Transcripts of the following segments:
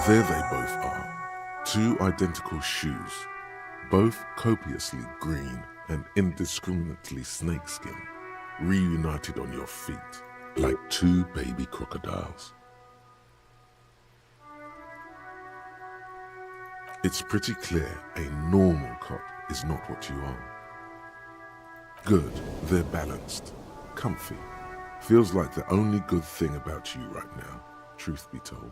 There they both are, two identical shoes, both copiously green and indiscriminately snakeskin, reunited on your feet like two baby crocodiles. It's pretty clear a normal cop is not what you are. Good, they're balanced, comfy. Feels like the only good thing about you right now, truth be told.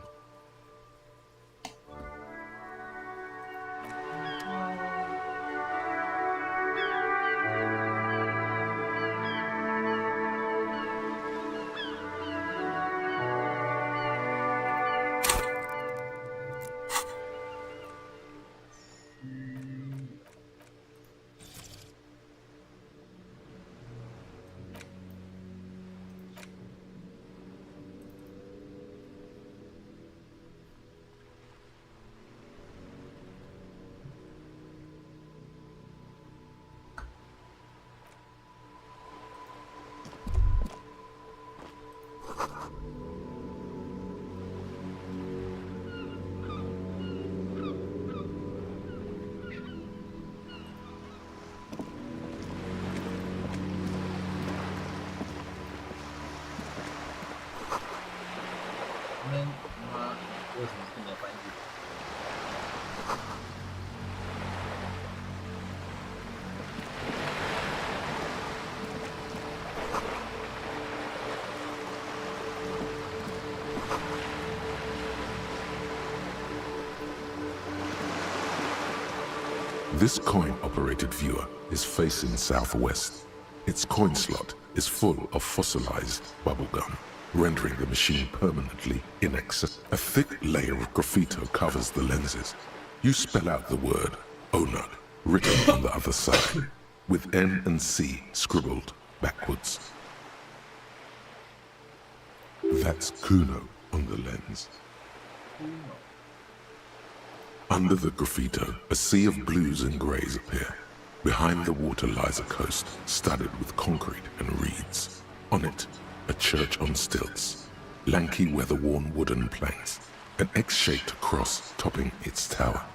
This coin-operated viewer is facing southwest. Its coin slot is full of fossilized bubblegum, rendering the machine permanently inaccessible. A thick layer of graffito covers the lenses. You spell out the word Onug, written on the other side, with N and C scribbled backwards. That's Cuno on the lens. Under the graffito, a sea of blues and greys appear. Behind the water lies a coast studded with concrete and reeds. On it, a church on stilts, lanky weather-worn wooden planks, an X-shaped cross topping its tower.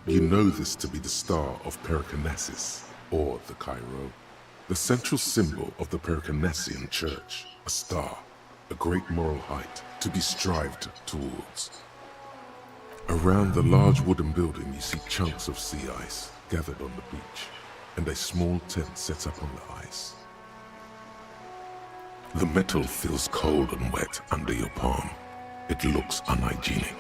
You know this to be the Star of Pericarnassus, or the Cairo, the central symbol of the Pericarnassian Church, a star, a great moral height to be strived towards. Around the large wooden building you see chunks of sea ice gathered on the beach, and a small tent set up on the ice. The metal feels cold and wet under your palm. It looks unhygienic.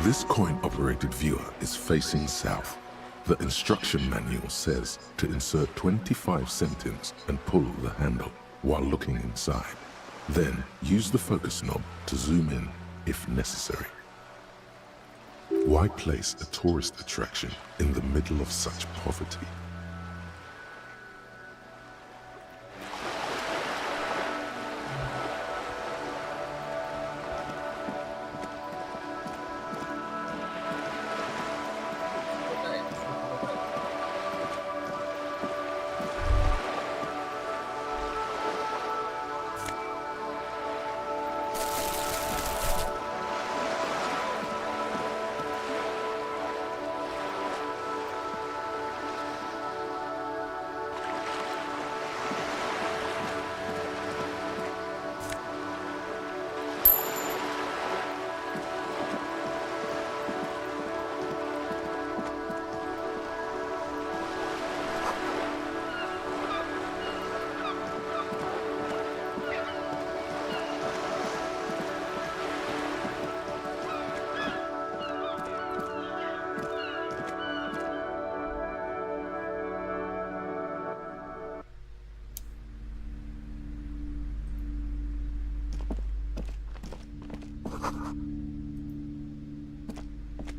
This coin-operated viewer is facing south. The instruction manual says to insert 25 centimes and pull the handle while looking inside. Then use the focus knob to zoom in if necessary. Why place a tourist attraction in the middle of such poverty?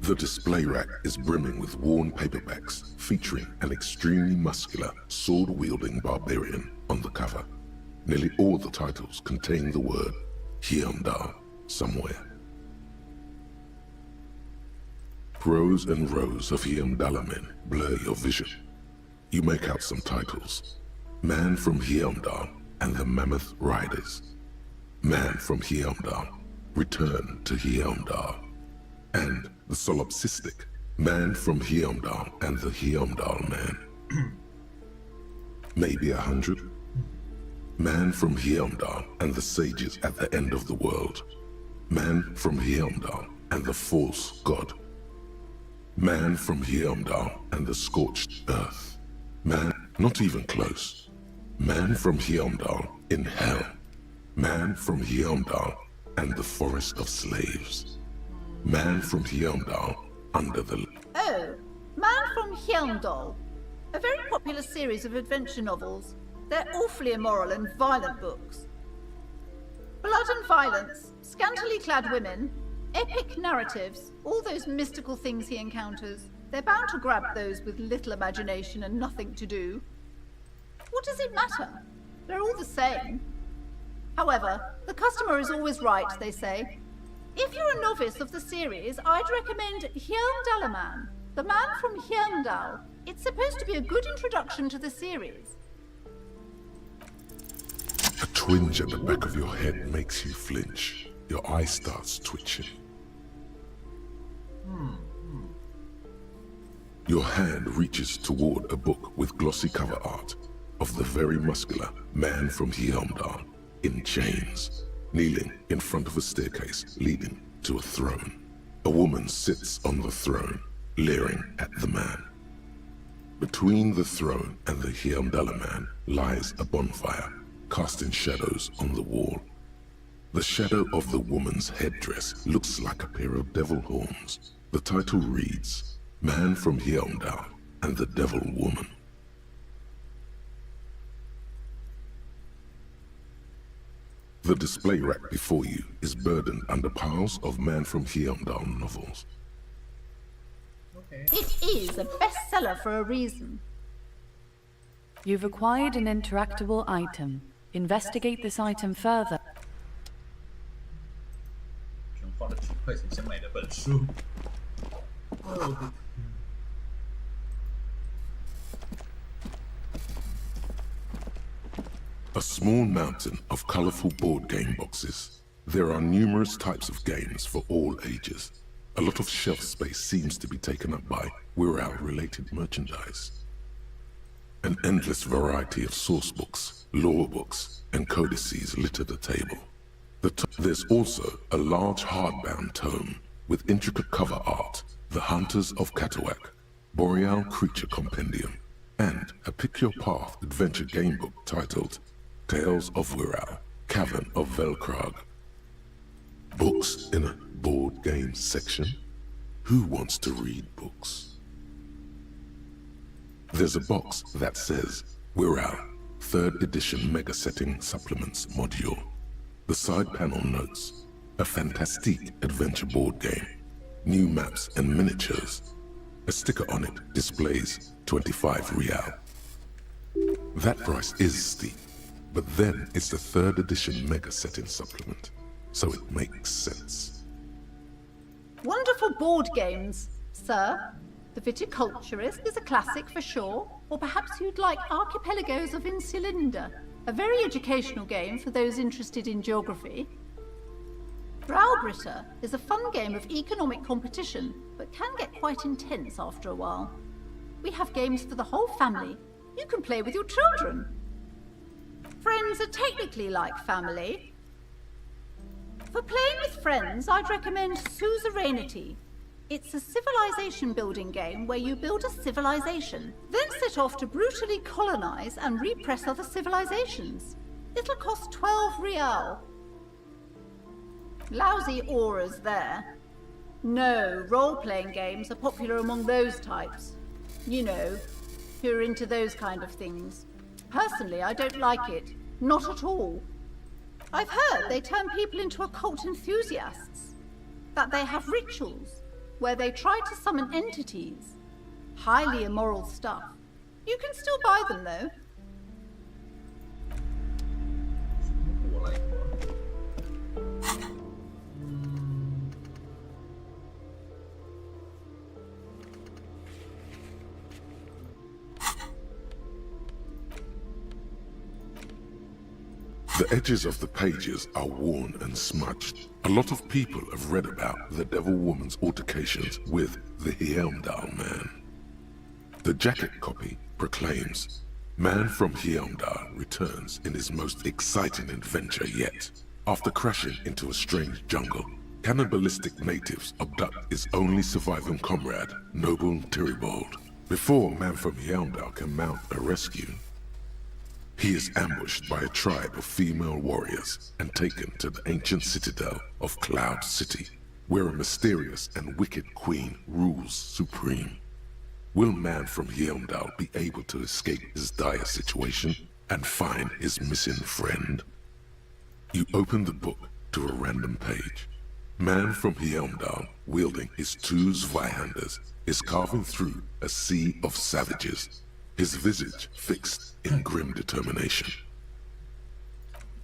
The display rack is brimming with worn paperbacks featuring an extremely muscular, sword-wielding barbarian on the cover. Nearly all the titles contain the word Hyundai somewhere. Rows and rows of Hyundai men blur your vision. You make out some titles. Man from Hyundai and the Mammoth Riders. Man from Hyundai, Return to Hyundai. And the solipsistic Man from Hyundai and the Hyundai Man. Maybe 100. Man from Hyundai and the sages at the end of the world. Man from Hyundai and the false god. Man from Hyundai and the scorched earth. Man, not even close. Man from Hyundai in hell. Man from Hyundai and the forest of slaves. Man from Hyundai under the... Oh, Man from Hyundai. A very popular series of adventure novels. They're awfully immoral and violent books. Blood and violence, scantily clad women, epic narratives, all those mystical things he encounters. They're bound to grab those with little imagination and nothing to do. What does it matter? They're all the same. However, the customer is always right, they say. If you're a novice of the series, I'd recommend Hyundai, the Man from Hyundai. It's supposed to be a good introduction to the series. A twinge at the back of your head makes you flinch. Your eye starts twitching. Your hand reaches toward a book with glossy cover art of the very muscular Man from Hyundai in chains, kneeling in front of a staircase leading to a throne. A woman sits on the throne, leering at the man. Between the throne and the Hyundai Man lies a bonfire, casting shadows on the wall. The shadow of the woman's headdress looks like a pair of devil horns. The title reads, Man from Hyundai and the Devil Woman. The display rack before you is burdened under piles of Man from Hyundai novels. Okay. It is a bestseller for a reason. You've acquired an interactable item. Investigate this item further. 全花了10块钱想买的本书。哦。 A small mountain of colorful board game boxes. There are numerous types of games for all ages. A lot of shelf space seems to be taken up by Wirral-related merchandise. An endless variety of source books, lore books, and codices litter the table. There's also a large hardbound tome with intricate cover art, The Hunters of Katawak, Boreal Creature Compendium, and a Pick Your Path adventure game book titled Tales of Wirral, Cavern of Velkrag. Books in a board game section? Who wants to read books? There's a box that says Wirral, 3rd edition Mega Setting Supplements Module. The side panel notes, a fantastique adventure board game, new maps and miniatures. A sticker on it displays 25 Rial. That price is steep, but then it's the 3rd edition Mega Setting Supplement, so it makes sense. Wonderful board games, sir. The Viticulturist is a classic for sure, or perhaps you'd like Archipelagos of Insulinda, a very educational game for those interested in geography. Browbritter is a fun game of economic competition, but can get quite intense after a while. We have games for the whole family. You can play with your children. Friends are technically like family. For playing with friends, I'd recommend Suzerainty. It's a civilization building game where you build a civilization, then set off to brutally colonize and repress other civilizations. It'll cost 12 Rial. Lousy auras there. No, role-playing games are popular among those types. You know, who are into those kind of things. Personally, I don't like it. Not at all. I've heard they turn people into occult enthusiasts. That they have rituals. where they try to summon entities. Highly immoral stuff. You can still buy them though. 我来一个。The edges of the pages are worn and smudged. A lot of people have read about the Devil Woman's altercations with the Heimdall man. The jacket copy proclaims, "Man from Heimdall returns in his most exciting adventure yet. After crashing into a strange jungle, cannibalistic natives abduct his only surviving comrade, Noble Tyribald. Before Man from Heimdall can mount a rescue, he is ambushed by a tribe of female warriors and taken to the ancient citadel of Cloud City, where a mysterious and wicked queen rules supreme. Will Man from Heimdall be able to escape his dire situation and find his missing friend?" You open the book to a random page. Man from Heimdall, wielding his two Zweihanders, is carving through a sea of savages, his visage fixed in grim determination.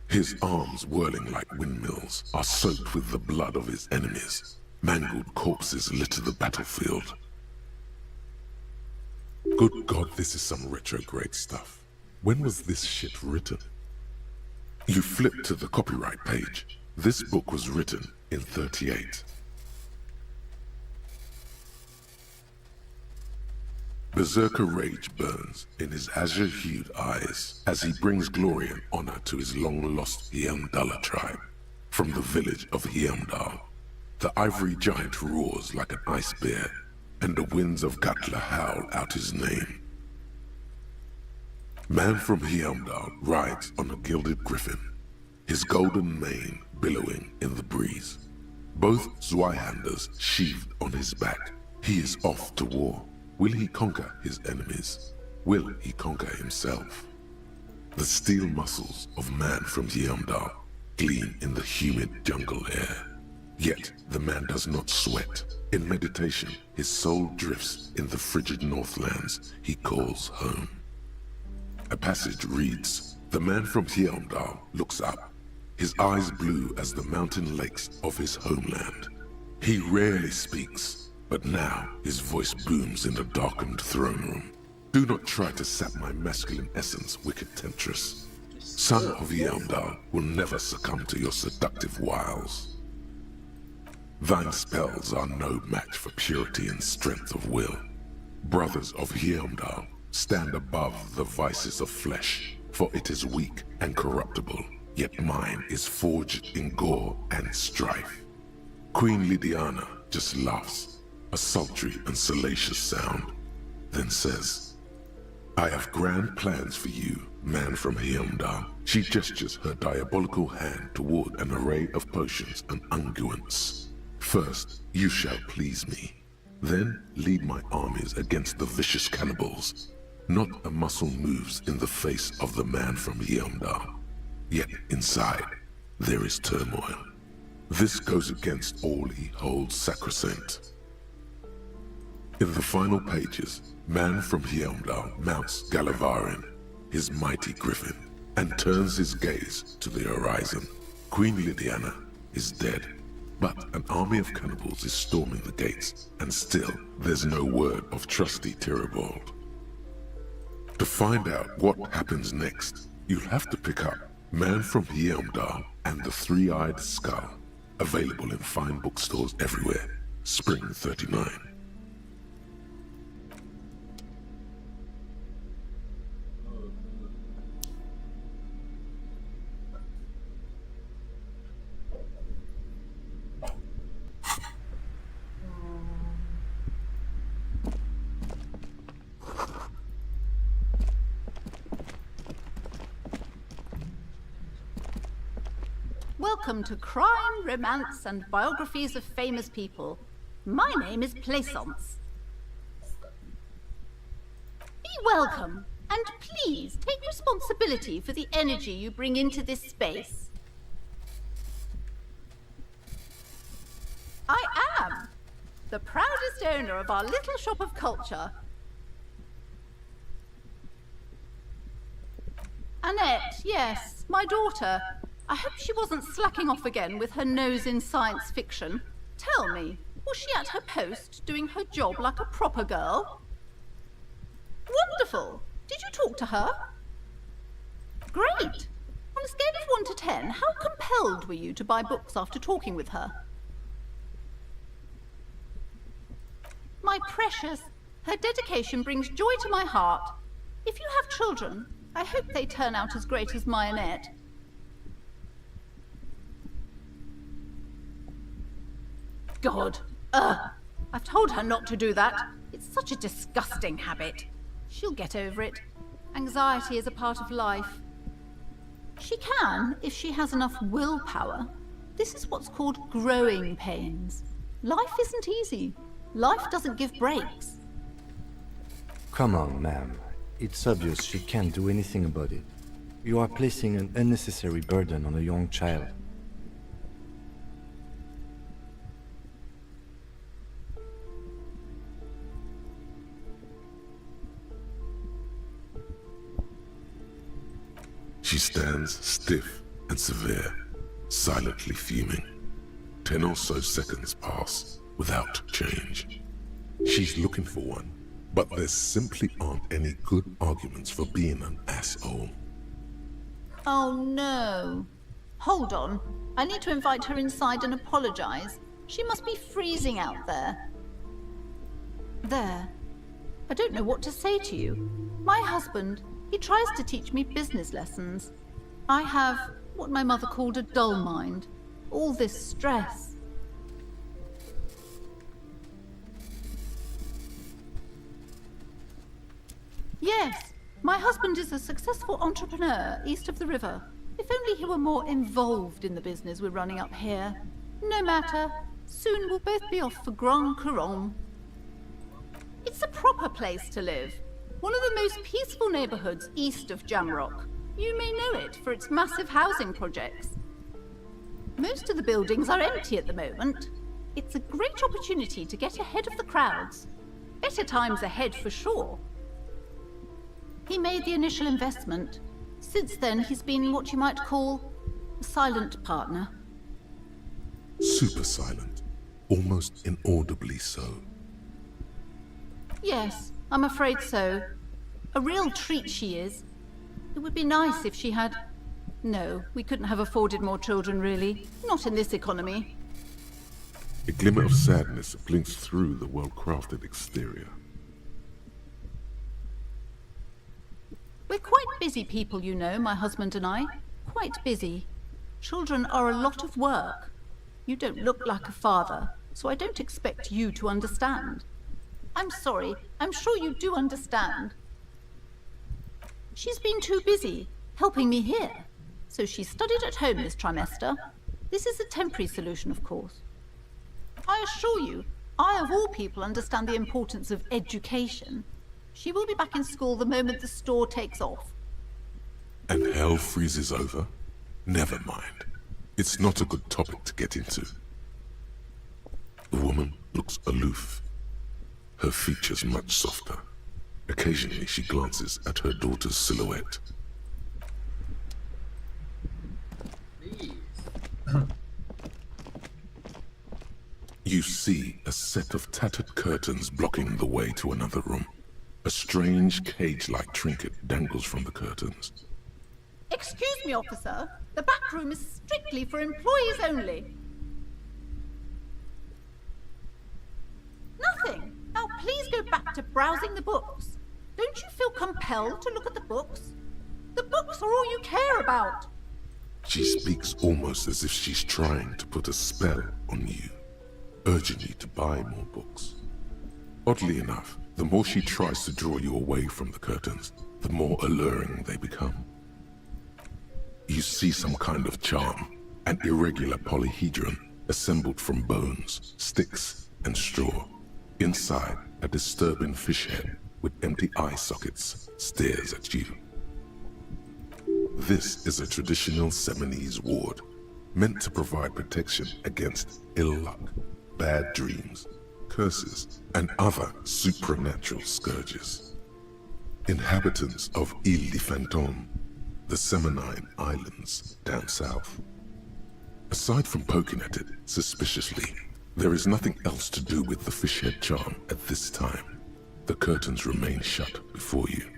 His arms, whirling like windmills, are soaked with the blood of his enemies. Mangled corpses litter the battlefield. Good God, this is some retrograde stuff. When was this shit written? You flip to the copyright page. This book was written in 38. Berserker rage burns in his azure-hued eyes as he brings glory and honor to his long-lost Heimdall tribe. From the village of Heimdall, the ivory giant roars like an ice bear, and the winds of Gatla howl out his name. Man from Heimdall rides on a gilded griffin, his golden mane billowing in the breeze. Both Zweihanders sheathed on his back. He is off to war. Will he conquer his enemies? Will he conquer himself? The steel muscles of Man from Heimdall gleam in the humid jungle air. Yet the man does not sweat. In meditation, his soul drifts in the frigid northlands he calls home. A passage reads, "The man from Heimdall looks up, his eyes blue as the mountain lakes of his homeland. He rarely speaks, but now his voice booms in the darkened throne room. Do not try to sap my masculine essence, wicked temptress. Son of Heimdall will never succumb to your seductive wiles. Thine spells are no match for purity and strength of will. Brothers of Heimdall, stand above the vices of flesh, for it is weak and corruptible, yet mine is forged in gore and strife." Queen Lydiana just laughs, a sultry and salacious sound, then says, "I have grand plans for you, Man from Heimdall." She gestures her diabolical hand toward an array of potions and unguents. "First, you shall please me. Then lead my armies against the vicious cannibals. Not a muscle moves in the face of the Man from Heimdall. Yet inside, there is turmoil. This goes against all he holds sacrosanct." In the final pages, Man from Heimdall mounts Gallavarin, his mighty griffin, and turns his gaze to the horizon. Queen Lydiana is dead, but an army of cannibals is storming the gates, and still there's no word of trusty Tyribald. To find out what happens next, you'll have to pick up Man from Heimdall and the Three-Eyed Skull, available in fine bookstores everywhere. Spring 39. Welcome to Crime, Romance, and Biographies of Famous People. My name is Plaisance. Be welcome, and please take responsibility for the energy you bring into this space. I am. the proudest owner of our little shop of culture. Annette, yes, my daughter. I hope she wasn't slacking off again with her nose in science fiction. Tell me, was she at her post, doing her job like a proper girl? Wonderful! Did you talk to her? Great! On a scale of 1 to 10, how compelled were you to buy books after talking with her? My precious, her dedication brings joy to my heart. If you have children, I hope they turn out as great as my Annette. God, I've told her not to do that. It's such a disgusting habit. She'll get over it. Anxiety is a part of life. She can, if she has enough willpower. This is what's called growing pains. Life isn't easy. Life doesn't give breaks. Come on, ma'am. It's obvious she can't do anything about it. You are placing an unnecessary burden on a young child. She stands stiff and severe, silently fuming. 10 or so seconds pass without change. She's looking for one, but there simply aren't any good arguments for being an asshole. Oh no. Hold on. I need to invite her inside and apologize. She must be freezing out there. There. I don't know what to say to you. My husband, he tries to teach me business lessons. I have what my mother called a dull mind. All this stress. Yes, my husband is a successful entrepreneur east of the river. If only he were more involved in the business we're running up here. No matter. Soon we'll both be off for Grand Couronne. It's a proper place to live. One of the most peaceful neighborhoods east of Jamrock. You may know it for its massive housing projects. Most of the buildings are empty at the moment. It's a great opportunity to get ahead of the crowds. Better times ahead for sure. He made the initial investment. Since then, he's been what you might call a silent partner. Super silent, almost inaudibly so. Yes, I'm afraid so. A real treat she is. It would be nice if she had... No, we couldn't have afforded more children, really. Not in this economy. A glimmer of sadness blinks through the well-crafted exterior. We're quite busy people, you know, my husband and I. Quite busy. Children are a lot of work. You don't look like a father, so I don't expect you to understand. I'm sorry, I'm sure you do understand. She's been too busy, helping me here. So she studied at home this trimester. This is a temporary solution, of course. I assure you, I of all people understand the importance of education. She will be back in school the moment the store takes off. And hell freezes over? Never mind. It's not a good topic to get into. The woman looks aloof. Her features much softer. Occasionally she glances at her daughter's silhouette. You see a set of tattered curtains blocking the way to another room. A strange cage-like trinket dangles from the curtains. Excuse me, officer. The back room is strictly for employees only. Nothing. Now please go back to browsing the books. Don't you feel compelled to look at the books? The books are all you care about. She speaks almost as if she's trying to put a spell on you, urging you to buy more books. Oddly enough, the more she tries to draw you away from the curtains, the more alluring they become. You see some kind of charm, an irregular polyhedron assembled from bones, sticks, and straw. Inside, a disturbing fish head with empty eye sockets stares at you. This is a traditional Seminese ward, meant to provide protection against ill luck, bad dreams, curses, and other supernatural scourges. Inhabitants of Île de Fantôme, the Seminine Islands down south. Aside from poking at it suspiciously, there is nothing else to do with the fishhead charm at this time. The curtains remain shut before you.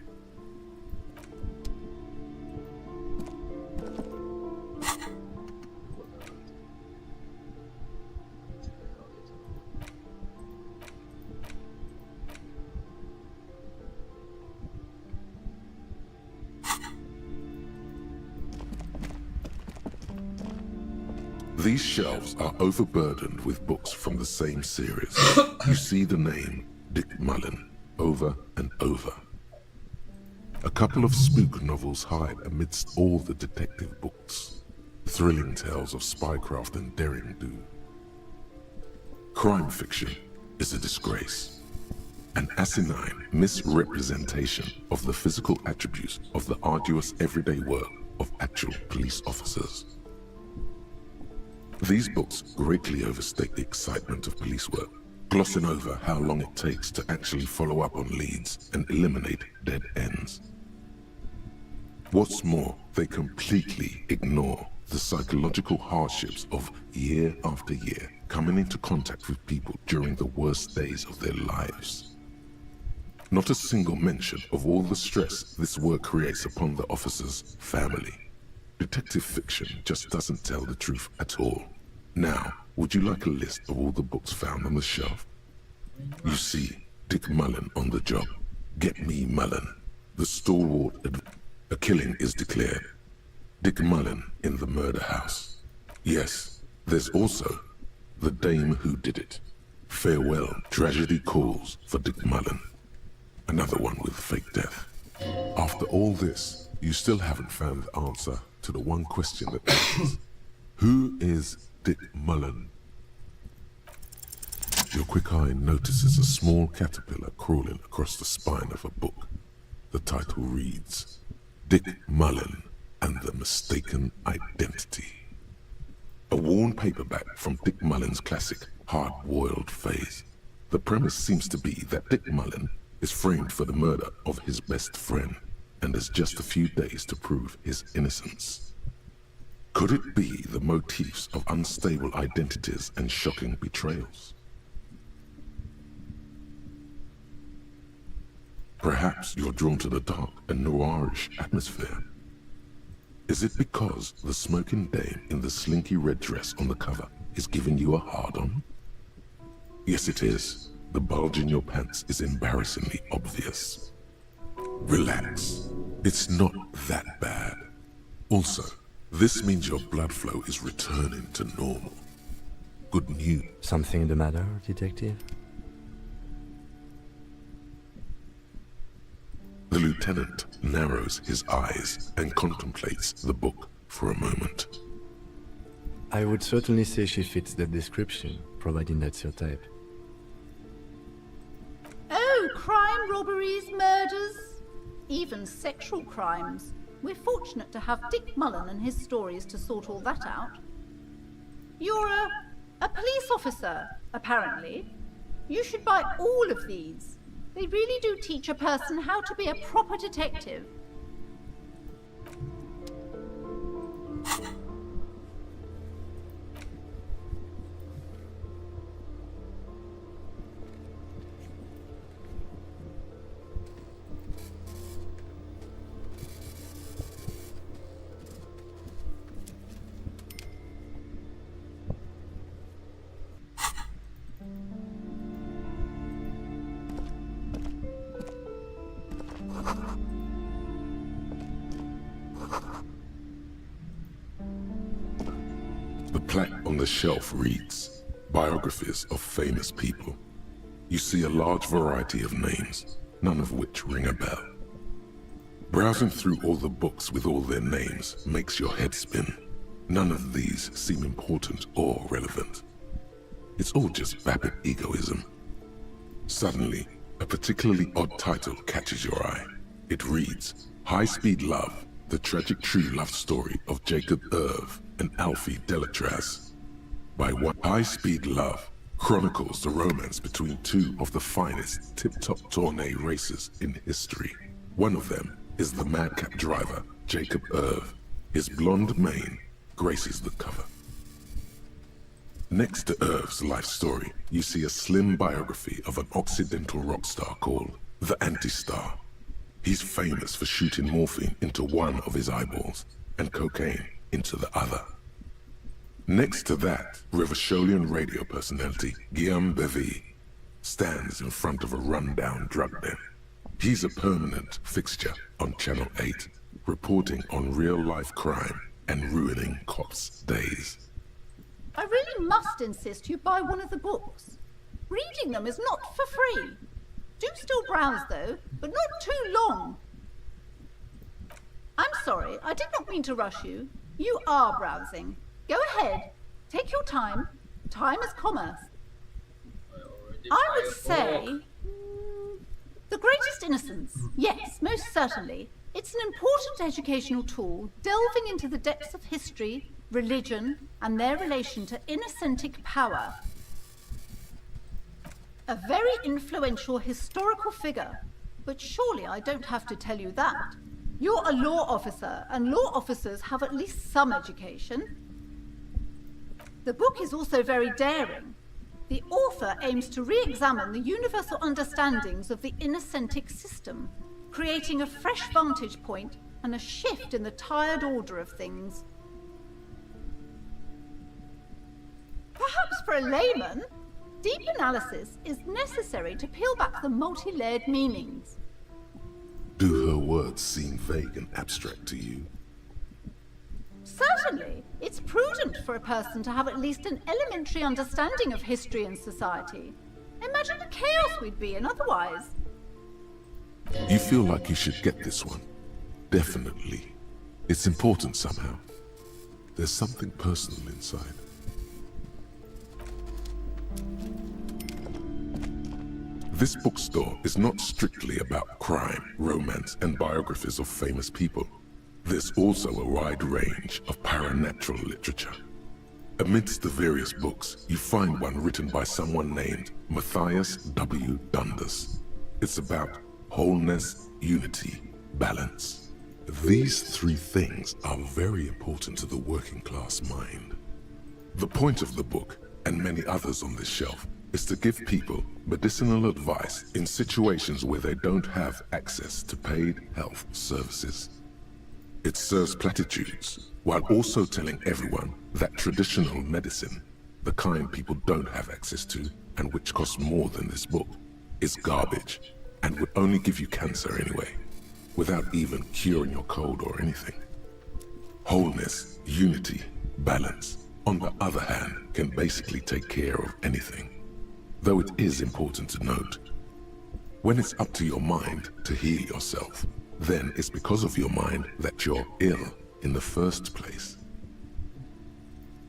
These shelves are overburdened with books from the same series. You see the name Dick Mullen over and over. A couple of spook novels hide amidst all the detective books. Thrilling tales of spycraft and daring-do. Crime fiction is a disgrace. An asinine misrepresentation of the physical attributes of the arduous everyday work of actual police officers. These books greatly overstate the excitement of police work, glossing over how long it takes to actually follow up on leads and eliminate dead ends. What's more, they completely ignore the psychological hardships of year after year coming into contact with people during the worst days of their lives. Not a single mention of all the stress this work creates upon the officer's family. Detective fiction just doesn't tell the truth at all. Now, would you like a list of all the books found on the shelf? You see Dick Mullen on the job. Get me Mullen. The stalwart a killing is declared. Dick Mullen in the murder house. Yes, there's also The Dame Who Did It. Farewell, tragedy calls for Dick Mullen. Another one with fake death. After all this, you still haven't found the answer to the one question that matters. Who is Dick Mullen? Your quick eye notices a small caterpillar crawling across the spine of a book. The title reads, Dick Mullen and the Mistaken Identity. A worn paperback from Dick Mullen's classic hard-boiled phase. The premise seems to be that Dick Mullen is framed for the murder of his best friend and has just a few days to prove his innocence. Could it be the motifs of unstable identities and shocking betrayals? Perhaps you're drawn to the dark and noirish atmosphere. Is it because the smoking dame in the slinky red dress on the cover is giving you a hard-on? Yes, it is. The bulge in your pants is embarrassingly obvious. Relax. It's not that bad. Also, this means your blood flow is returning to normal. Good news. Something the matter, detective? The lieutenant narrows his eyes and contemplates the book for a moment. I would certainly say she fits that description, providing that's your type. Oh, crime, robberies, murders, even sexual crimes. We're fortunate to have Dick Mullen and his stories to sort all that out. You're a police officer, apparently. You should buy all of these. They really do teach a person how to be a proper detective. The plaque on the shelf reads, Biographies of Famous People. You see a large variety of names, none of which ring a bell. Browsing through all the books with all their names makes your head spin. None of these seem important or relevant. It's all just vapid egoism. Suddenly, a particularly odd title catches your eye. It reads, High Speed Love, the tragic true love story of Jacob Irv and Alfie Delatraz. By what High Speed Love, chronicles the romance between two of the finest tip-top tourney racers in history. One of them is the madcap driver, Jacob Irv. His blonde mane graces the cover. Next to Irv's life story, you see a slim biography of an Occidental rock star called the Anti-Star. He's famous for shooting morphine into one of his eyeballs and cocaine into the other. Next to that, Rivasholian radio personality Guillaume Bevy stands in front of a rundown drug den. He's a permanent fixture on Channel 8, reporting on real-life crime and ruining cops' days. I really must insist you buy one of the books. Reading them is not for free. Do still browse though, but not too long. I'm sorry, I did not mean to rush you. You are browsing. Go ahead, take your time. Time is commerce. I would say... The Greatest Innocence. Yes, most certainly. It's an important educational tool, delving into the depths of history, religion, and their relation to innocentic power. A very influential historical figure, but surely I don't have to tell you that. You're a law officer, and law officers have at least some education. The book is also very daring. The author aims to re-examine the universal understandings of the innocentic system, creating a fresh vantage point and a shift in the tired order of things. Perhaps for a layman, deep analysis is necessary to peel back the multi-layered meanings. Do her words seem vague and abstract to you? Certainly, it's prudent for a person to have at least an elementary understanding of history and society. Imagine the chaos we'd be in otherwise. You feel like you should get this one? Definitely. It's important somehow. There's something personal inside. This bookstore is not strictly about crime, romance, and biographies of famous people. There's also a wide range of paranatural literature. Amidst the various books, you find one written by someone named Matthias W. Dundas. It's about wholeness, unity, balance. These three things are very important to the working class mind. The point of the book, and many others on this shelf, is to give people medicinal advice in situations where they don't have access to paid health services. It serves platitudes, while also telling everyone that traditional medicine, the kind people don't have access to and which costs more than this book, is garbage and would only give you cancer anyway, without even curing your cold or anything. Wholeness, unity, balance, on the other hand, can basically take care of anything. Though it is important to note, when it's up to your mind to heal yourself, then it's because of your mind that you're ill in the first place.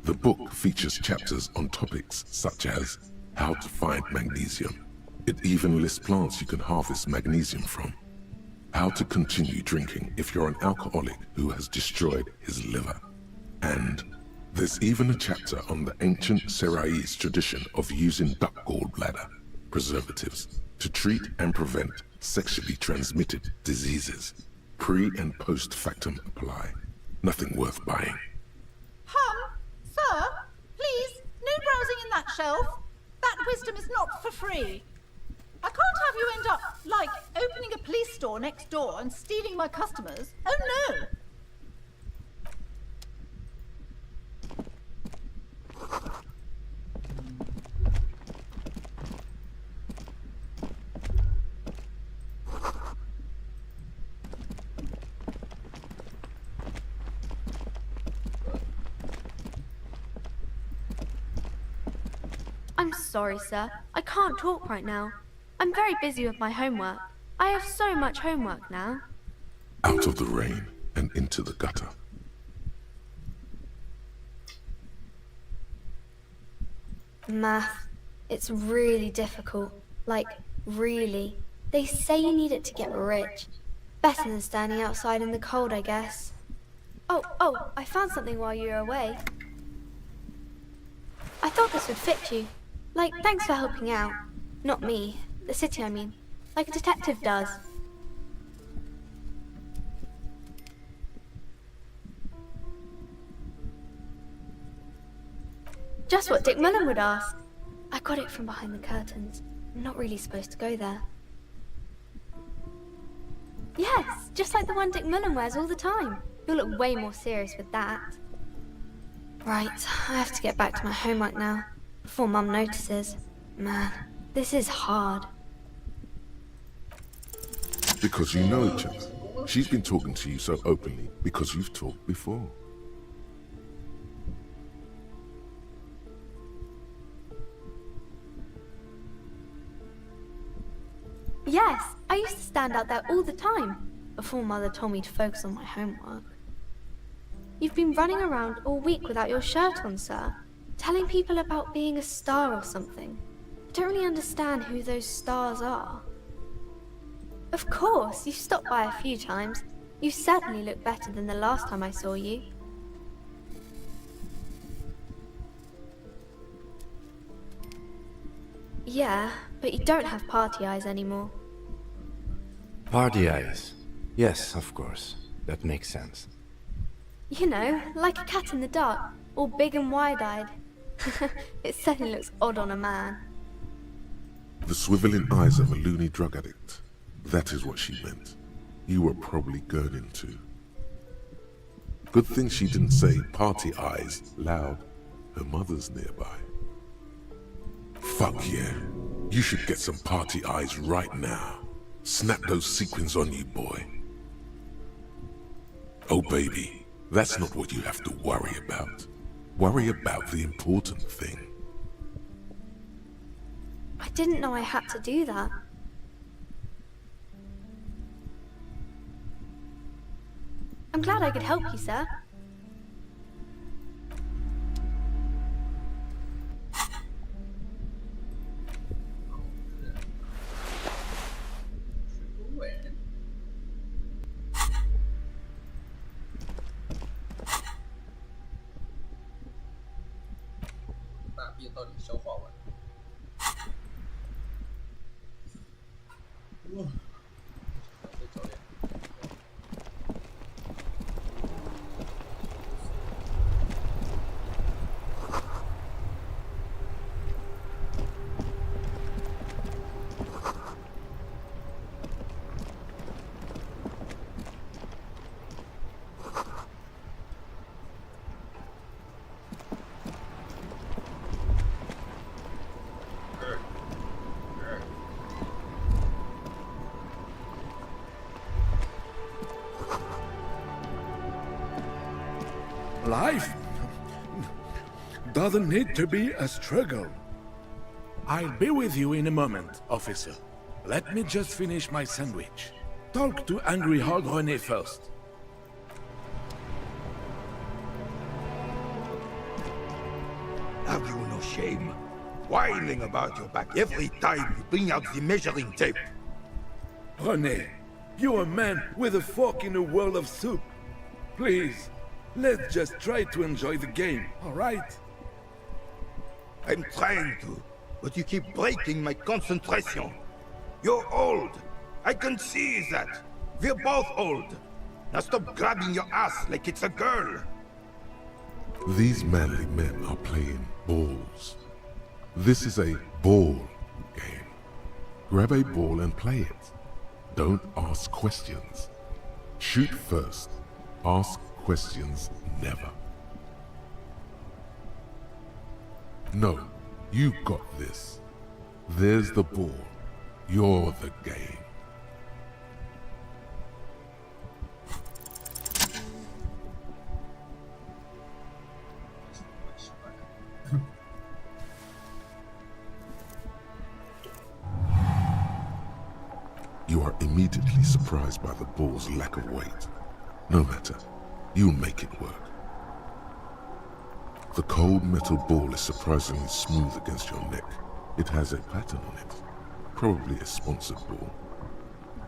The book features chapters on topics such as how to find magnesium. It even lists plants you can harvest magnesium from. How to continue drinking if you're an alcoholic who has destroyed his liver. And there's even a chapter on the ancient Seraïs tradition of using duck gallbladder preservatives to treat and prevent sexually transmitted diseases. Pre and post factum apply. Nothing worth buying. Sir, please, no browsing in that shelf. That wisdom is not for free. I can't have you end up, like, opening a police store next door and stealing my customers. Oh no! I'm sorry, sir. I can't talk right now. I'm very busy with my homework. I have so much homework now. Out of the rain and into the gutter. Math. It's really difficult. Like, really. They say you need it to get rich. Better than standing outside in the cold, I guess. Oh, I found something while you were away. I thought this would fit you. Like, thanks for helping out. Not me. The city, I mean. Like a detective does. Just what Dick Mullen would ask. I got it from behind the curtains. I'm not really supposed to go there. Yes, just like the one Dick Mullen wears all the time. You'll look way more serious with that. Right, I have to get back to my homework now, before Mum notices. Man, this is hard. Because you know each other. She's been talking to you so openly because you've talked before. Yes, I used to stand out there all the time, before Mother told me to focus on my homework. You've been running around all week without your shirt on, sir, telling people about being a star or something. I don't really understand who those stars are. Of course, you stopped by a few times. You certainly look better than the last time I saw you. Yeah, but you don't have party eyes anymore. Party eyes. Yes, of course. That makes sense. You know, like a cat in the dark, all big and wide-eyed. It certainly looks odd on a man. The swiveling eyes of a loony drug addict. That is what she meant. You were probably gurning too. Good thing she didn't say party eyes loud. Her mother's nearby. Fuck yeah. You should get some party eyes right now. Snap those sequins on you, boy. Oh baby, that's not what you have to worry about. Worry about the important thing. I didn't know I had to do that. I'm glad I could help you, sir. Life doesn't need to be a struggle. I'll be with you in a moment, officer. Let me just finish my sandwich. Talk to Angry Hog René first. Have you no shame? Whining about your back every time you bring out the measuring tape. René, you're a man with a fork in a world of soup. Please, let's just try to enjoy the game, all right? I'm trying to, but you keep breaking my concentration. You're old. I can see that. We're both old. Now stop grabbing your ass like it's a girl. These manly men are playing balls. This is a ball game. Grab a ball and play it. Don't ask questions. Shoot first. Ask questions never. No, you got this. There's the ball. You're the game. You are immediately surprised by the ball's lack of weight. No matter, you'll make it work. The cold metal ball is surprisingly smooth against your neck. It has a pattern on it, probably a sponsored ball.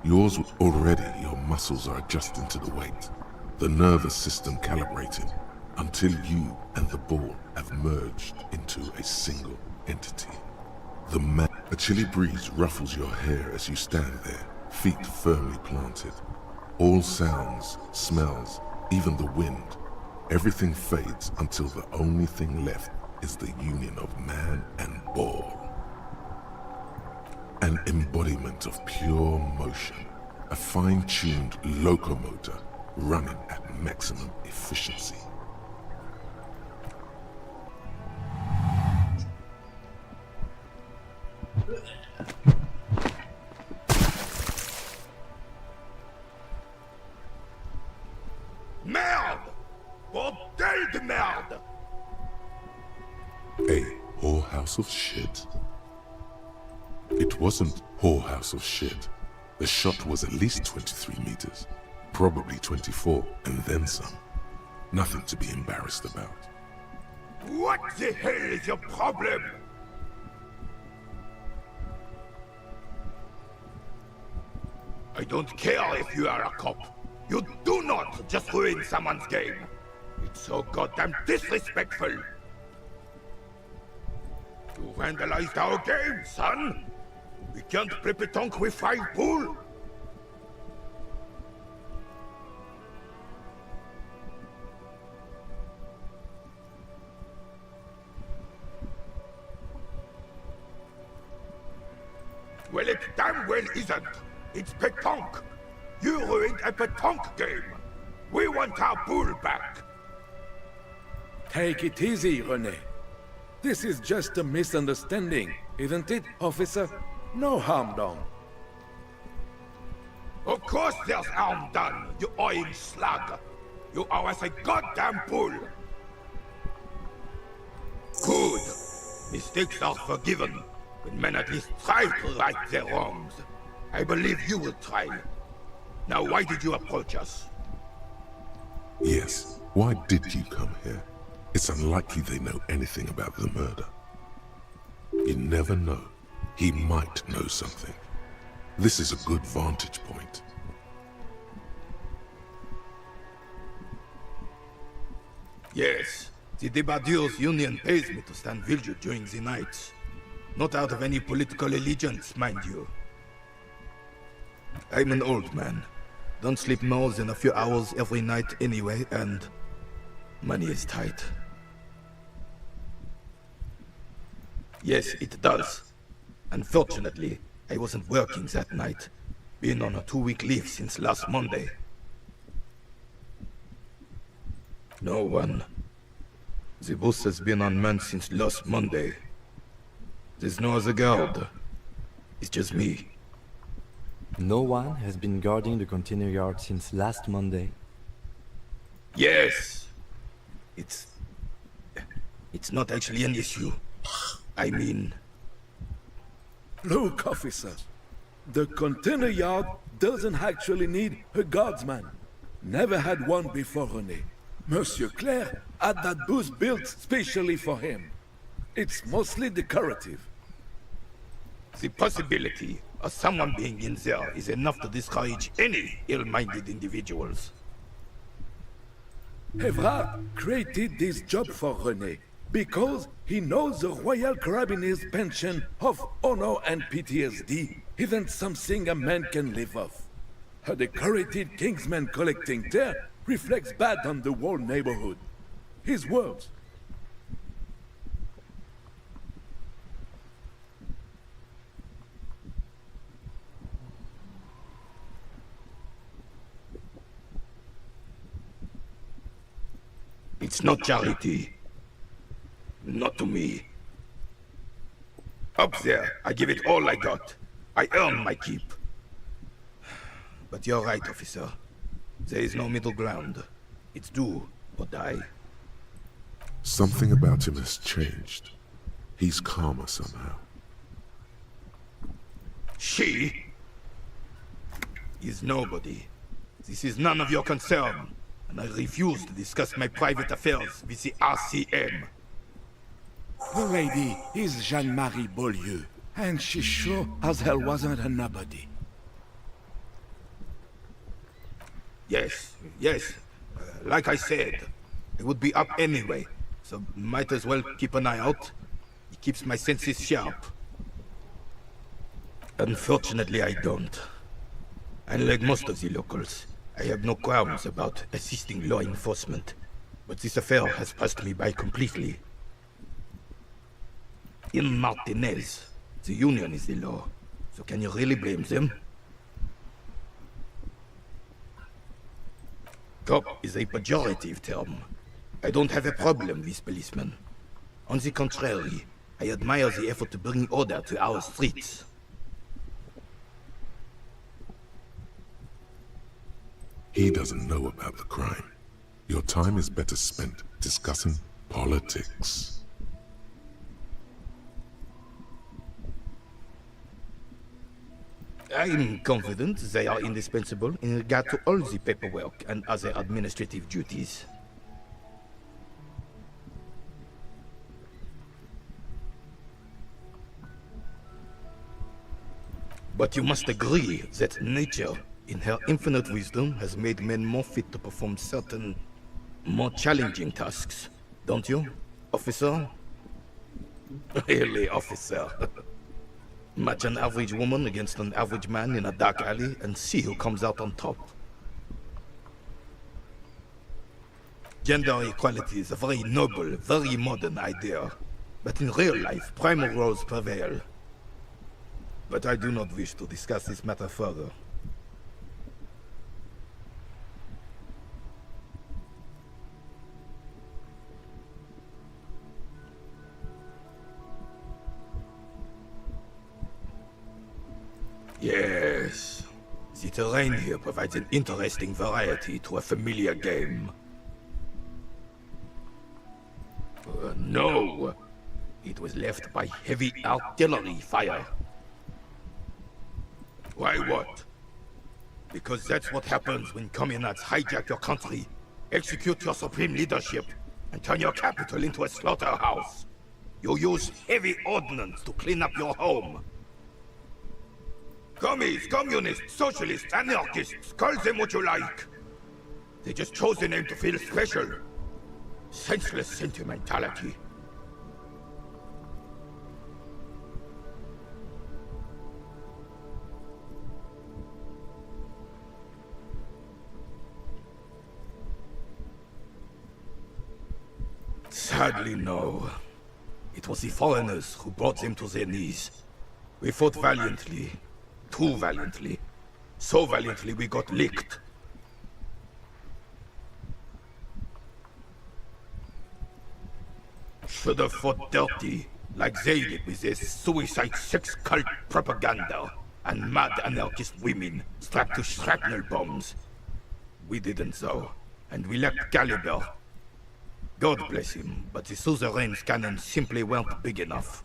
Yours already, your muscles are adjusting to the weight, the nervous system calibrated, until you and the ball have merged into a single entity. A chilly breeze ruffles your hair as you stand there, feet firmly planted. All sounds, smells, even the wind, everything fades until the only thing left is the union of man and ball. An embodiment of pure motion, a fine-tuned locomotor running at maximum efficiency. Merde! Bordel de merde! A whorehouse of shit? It wasn't whorehouse of shit. The shot was at least 23 meters, probably 24, and then some. Nothing to be embarrassed about. What the hell is your problem? I don't care if you are a cop. You do not just ruin someone's game. It's so goddamn disrespectful. You vandalized our game, son. We can't play pétanque with 5 pool. Well, it damn well isn't. It's pétanque. You ruined a pétanque game. We want our pool back. Take it easy, René. This is just a misunderstanding, isn't it, officer? No harm done. Of course there's harm done, you orange slug. You owe us a goddamn pool. Good. Mistakes are forgiven when men at least try to right their wrongs. I believe you will try. Now, why did you approach us? Yes, why did you come here? It's unlikely they know anything about the murder. You never know. He might know something. This is a good vantage point. Yes, the Debardeurs Union pays me to stand vigil during the night. Not out of any political allegiance, mind you. I'm an old man. Don't sleep more than a few hours every night anyway, and money is tight. Yes, it does. Unfortunately, I wasn't working that night, being on a 2-week leave since last Monday. No one. The boss has been unmanned since last Monday. There's no other guard. It's just me. No one has been guarding the container yard since last Monday. Yes. It's not actually an issue. I mean... Look, officer. The container yard doesn't actually need a guardsman. Never had one before, René. Monsieur Claire had that booth built specially for him. It's mostly decorative. The possibility of someone being in there is enough to discourage any ill-minded individuals. Evrard created this job for René because he knows the Royal Carabiniers' pension of honor and PTSD isn't something a man can live off. A decorated Kingsman collecting there reflects bad on the whole neighborhood. His words. It's not charity. Not to me. Up there, I give it all I got. I earn my keep. But you're right, officer. There is no middle ground. It's do or die. Something about him has changed. He's calmer somehow. She is nobody. This is none of your concern, and I refuse to discuss my private affairs with the RCM. The lady is Jeanne-Marie Beaulieu, and she sure as hell wasn't a nobody. Yes. Like I said, I would be up anyway, so might as well keep an eye out. It keeps my senses sharp. Unfortunately, I don't. Unlike most of the locals, I have no qualms about assisting law enforcement, but this affair has passed me by completely. In Martinez, the union is the law, so can you really blame them? Cop is a pejorative term. I don't have a problem with policemen. On the contrary, I admire the effort to bring order to our streets. He doesn't know about the crime. Your time is better spent discussing politics. I'm confident they are indispensable in regard to all the paperwork and other administrative duties. But you must agree that nature, in her infinite wisdom, has made men more fit to perform certain, more challenging tasks, don't you, officer? Really, officer. Match an average woman against an average man in a dark alley and see who comes out on top. Gender equality is a very noble, very modern idea, but in real life, primal roles prevail. But I do not wish to discuss this matter further. Yes, the terrain here provides an interesting variety to a familiar game. No, it was left by heavy artillery fire. Why what? Because that's what happens when communards hijack your country, execute your supreme leadership, and turn your capital into a slaughterhouse. You use heavy ordnance to clean up your home. Commies, communists, socialists, anarchists, call them what you like. They just chose the name to feel special. Senseless sentimentality. Sadly, no. It was the foreigners who brought them to their knees. We fought valiantly. Too valiantly. So valiantly we got licked. Should have fought dirty, like they did with their suicide sex cult propaganda and mad anarchist women strapped to shrapnel bombs. We didn't though, and we lacked caliber. God bless him, but the suzerain's cannons simply weren't big enough.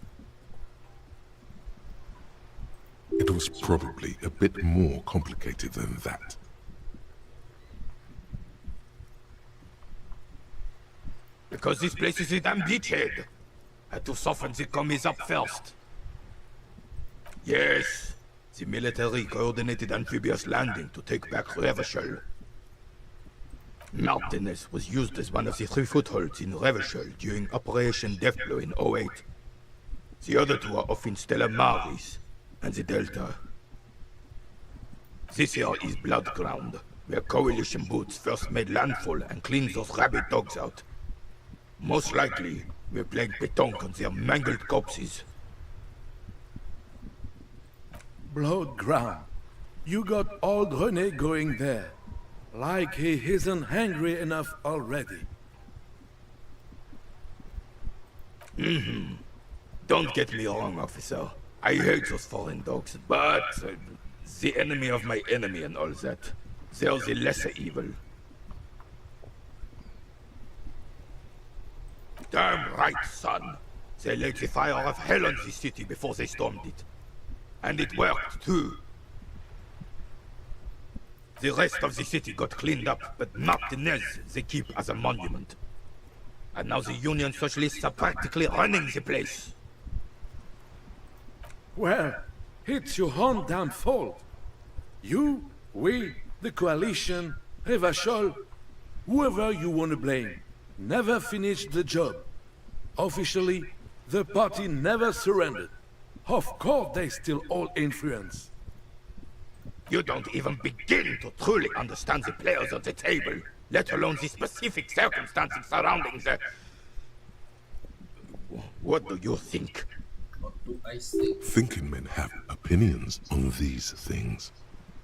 It was probably a bit more complicated than that. Because this place is a damn beachhead. Had to soften the commies up first. Yes, the military coordinated amphibious landing to take back Revachol. Martinez was used as one of the 3 footholds in Revachol during Operation Deathblow in 08. The other 2 are off in Stella Maris and the Delta. This here is Blood Ground, where coalition boots first made landfall and cleaned those rabid dogs out. Most likely, we're playing pétanque on their mangled corpses. Blood ground. You got old René going there. Like he isn't hungry enough already. Don't get me wrong, officer. I hate those foreign dogs, but the enemy of my enemy and all that. They're the lesser evil. Damn right, son. They laid the fire of hell on the city before they stormed it. And it worked, too. The rest of the city got cleaned up, but Martinez they keep as a monument. And now the Union Socialists are practically running the place. Well, it's your own damn fault. You, we, the coalition, Revachol, whoever you want to blame, never finished the job. Officially, the party never surrendered. Of course they still hold influence. You don't even begin to truly understand the players at the table, let alone the specific circumstances surrounding the... What do you think? What do I think? Thinking men have opinions on these things.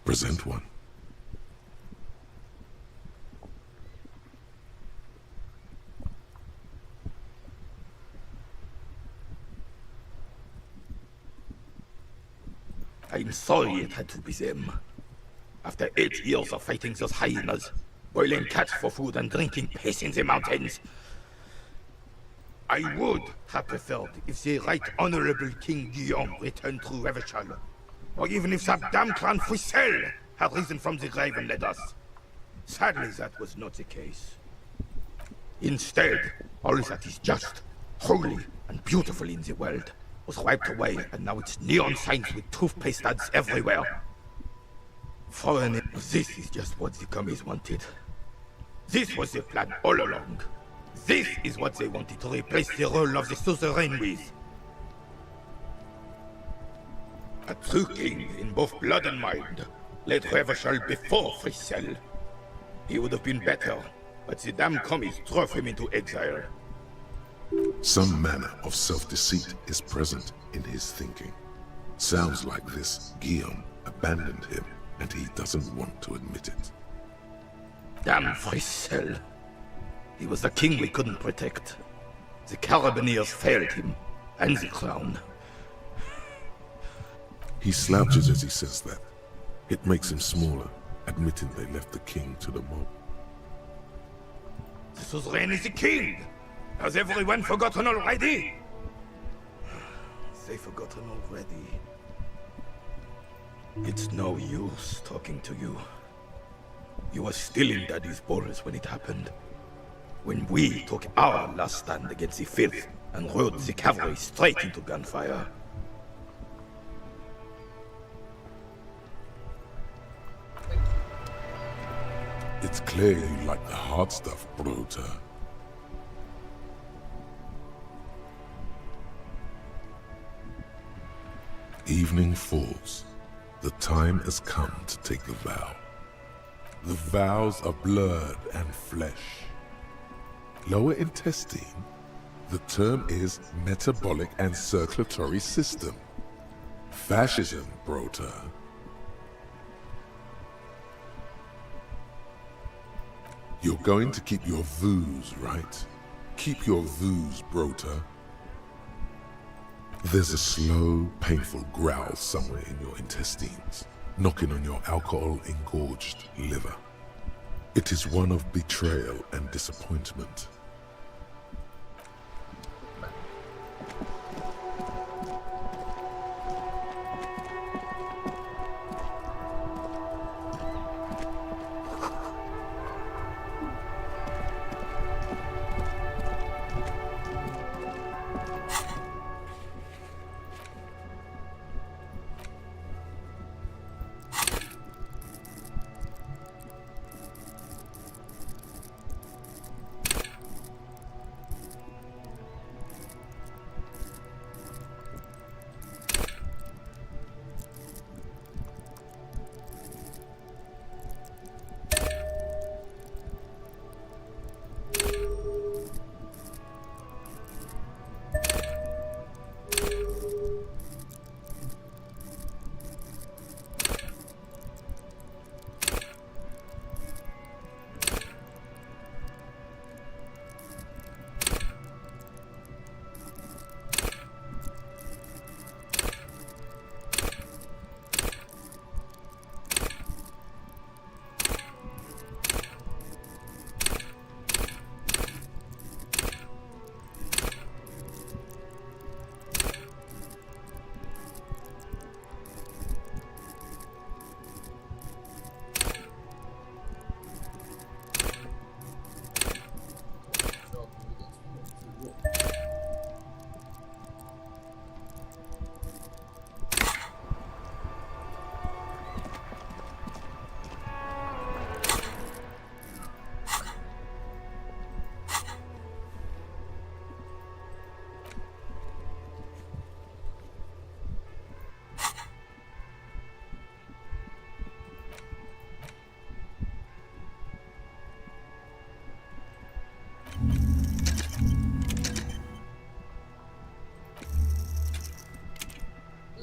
Present one. I'm sorry it had to be them. After 8 years of fighting those hyenas, boiling cats for food and drinking piss in the mountains, I would have preferred if the Right Honorable King Guillaume returned to Revachol, or even if that damn clan Frisel had risen from the grave and led us. Sadly, that was not the case. Instead, all that is just, holy, and beautiful in the world was wiped away, and now it's neon signs with toothpaste ads everywhere. This is just what the commies wanted. This was the plan all along. This is what they wanted to replace the role of the suzerain with. A true king in both blood and mind led Revachol before Frisel. He would have been better, but the damn commies drove him into exile. Some manner of self-deceit is present in his thinking. Sounds like this Guillaume abandoned him, and he doesn't want to admit it. Damn Frisel. He was the king we couldn't protect. The Carabineers failed him, and the crown. He slouches as he says that. It makes him smaller, admitting they left the king to the mob. The suzerain is the king! Has everyone forgotten already? They've forgotten already. It's no use talking to you. You were still in Daddy's borders when it happened. When we took our last stand against the filth and rode the cavalry straight into gunfire. It's clear you like the hard stuff, Bruta. Evening falls. The time has come to take the vow. The vows are blood and flesh. Lower intestine, the term is metabolic and circulatory system. Fascism, Brota. You're going to keep your voos, right? Keep your voos, Brota. There's a slow, painful growl somewhere in your intestines, knocking on your alcohol-engorged liver. It is one of betrayal and disappointment.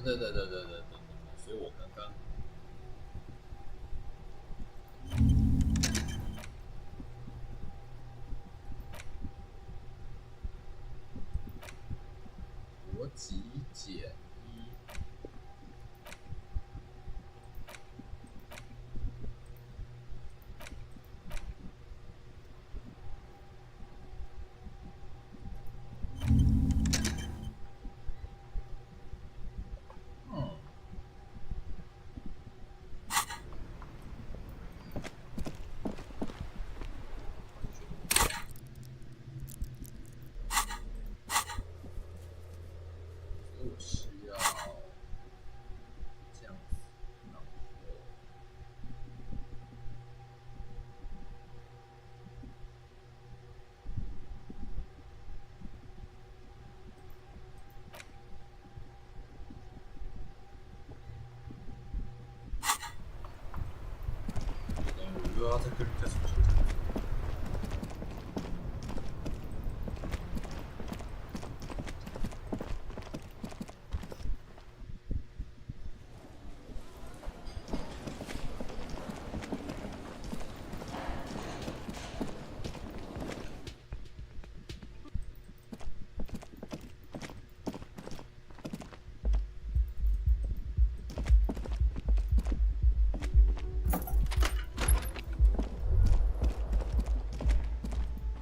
对，所以我刚刚。国籍减一，又要再跟人家说。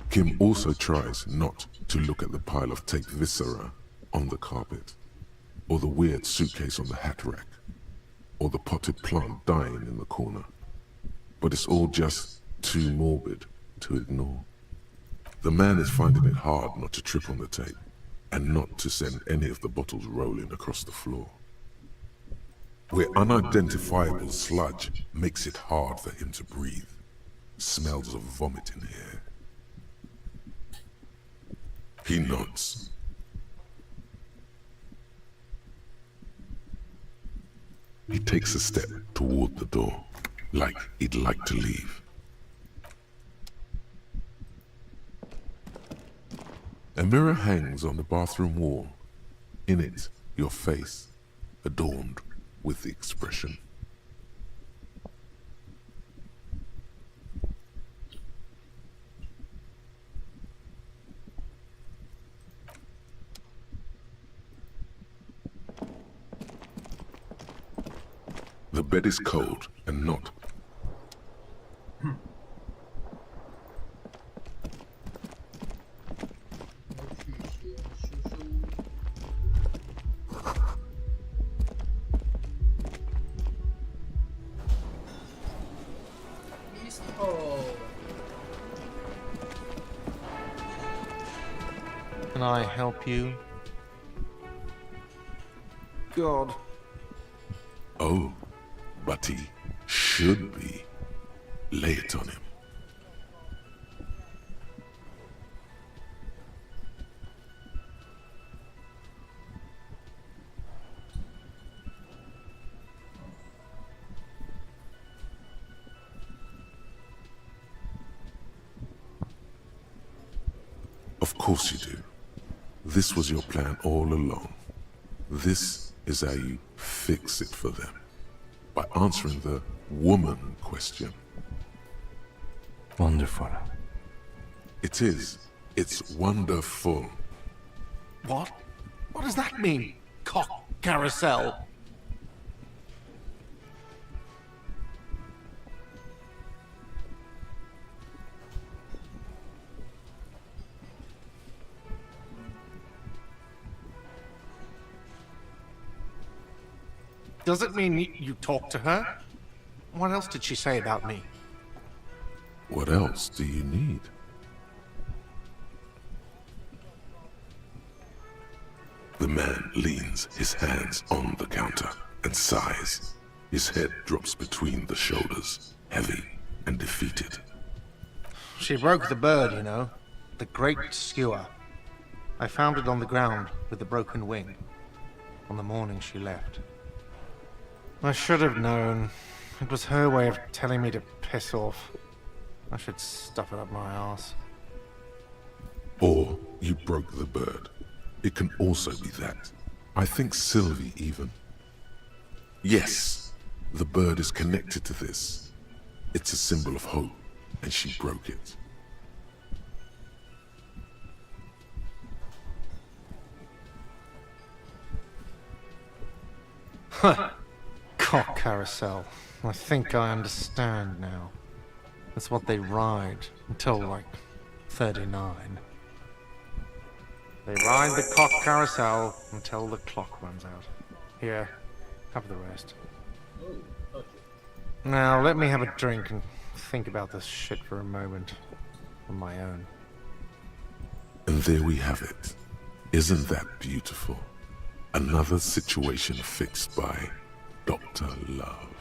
Kim also tries not to look at the pile of taped viscera on the carpet, or the weird suitcase on the hat rack, or the potted plant dying in the corner. But it's all just too morbid to ignore. The man is finding it hard not to trip on the tape, and not to send any of the bottles rolling across the floor. Where unidentifiable sludge makes it hard for him to breathe. Smells of vomit in here. He nods. He takes a step toward the door, like he'd like to leave. A mirror hangs on the bathroom wall. In it, your face, adorned with the expression. The bed is cold and not. Can I help you? God. Oh, but he should be. Lay it on him. Of course you do. This was your plan all along. This is how you fix it for them. By answering the woman question. Wonderful. It is. It's wonderful. What? What does that mean? Cock carousel? Does it mean you talked to her? What else did she say about me? What else do you need? The man leans his hands on the counter and sighs. His head drops between the shoulders, heavy and defeated. She broke the bird, you know. The great skewer. I found it on the ground with the broken wing. On the morning she left. I should have known. It was her way of telling me to piss off. I should stuff it up my arse. Or you broke the bird. It can also be that. I think Sylvie even Yes, the bird is connected to this. It's a symbol of hope, and she broke it. Cock carousel. I think I understand now. That's what they ride until like 39. They ride the cock carousel until the clock runs out. Here, have the rest. Now let me have a drink and think about this shit for a moment on my own. And there we have it. Isn't that beautiful? Another situation fixed by Dr. Love.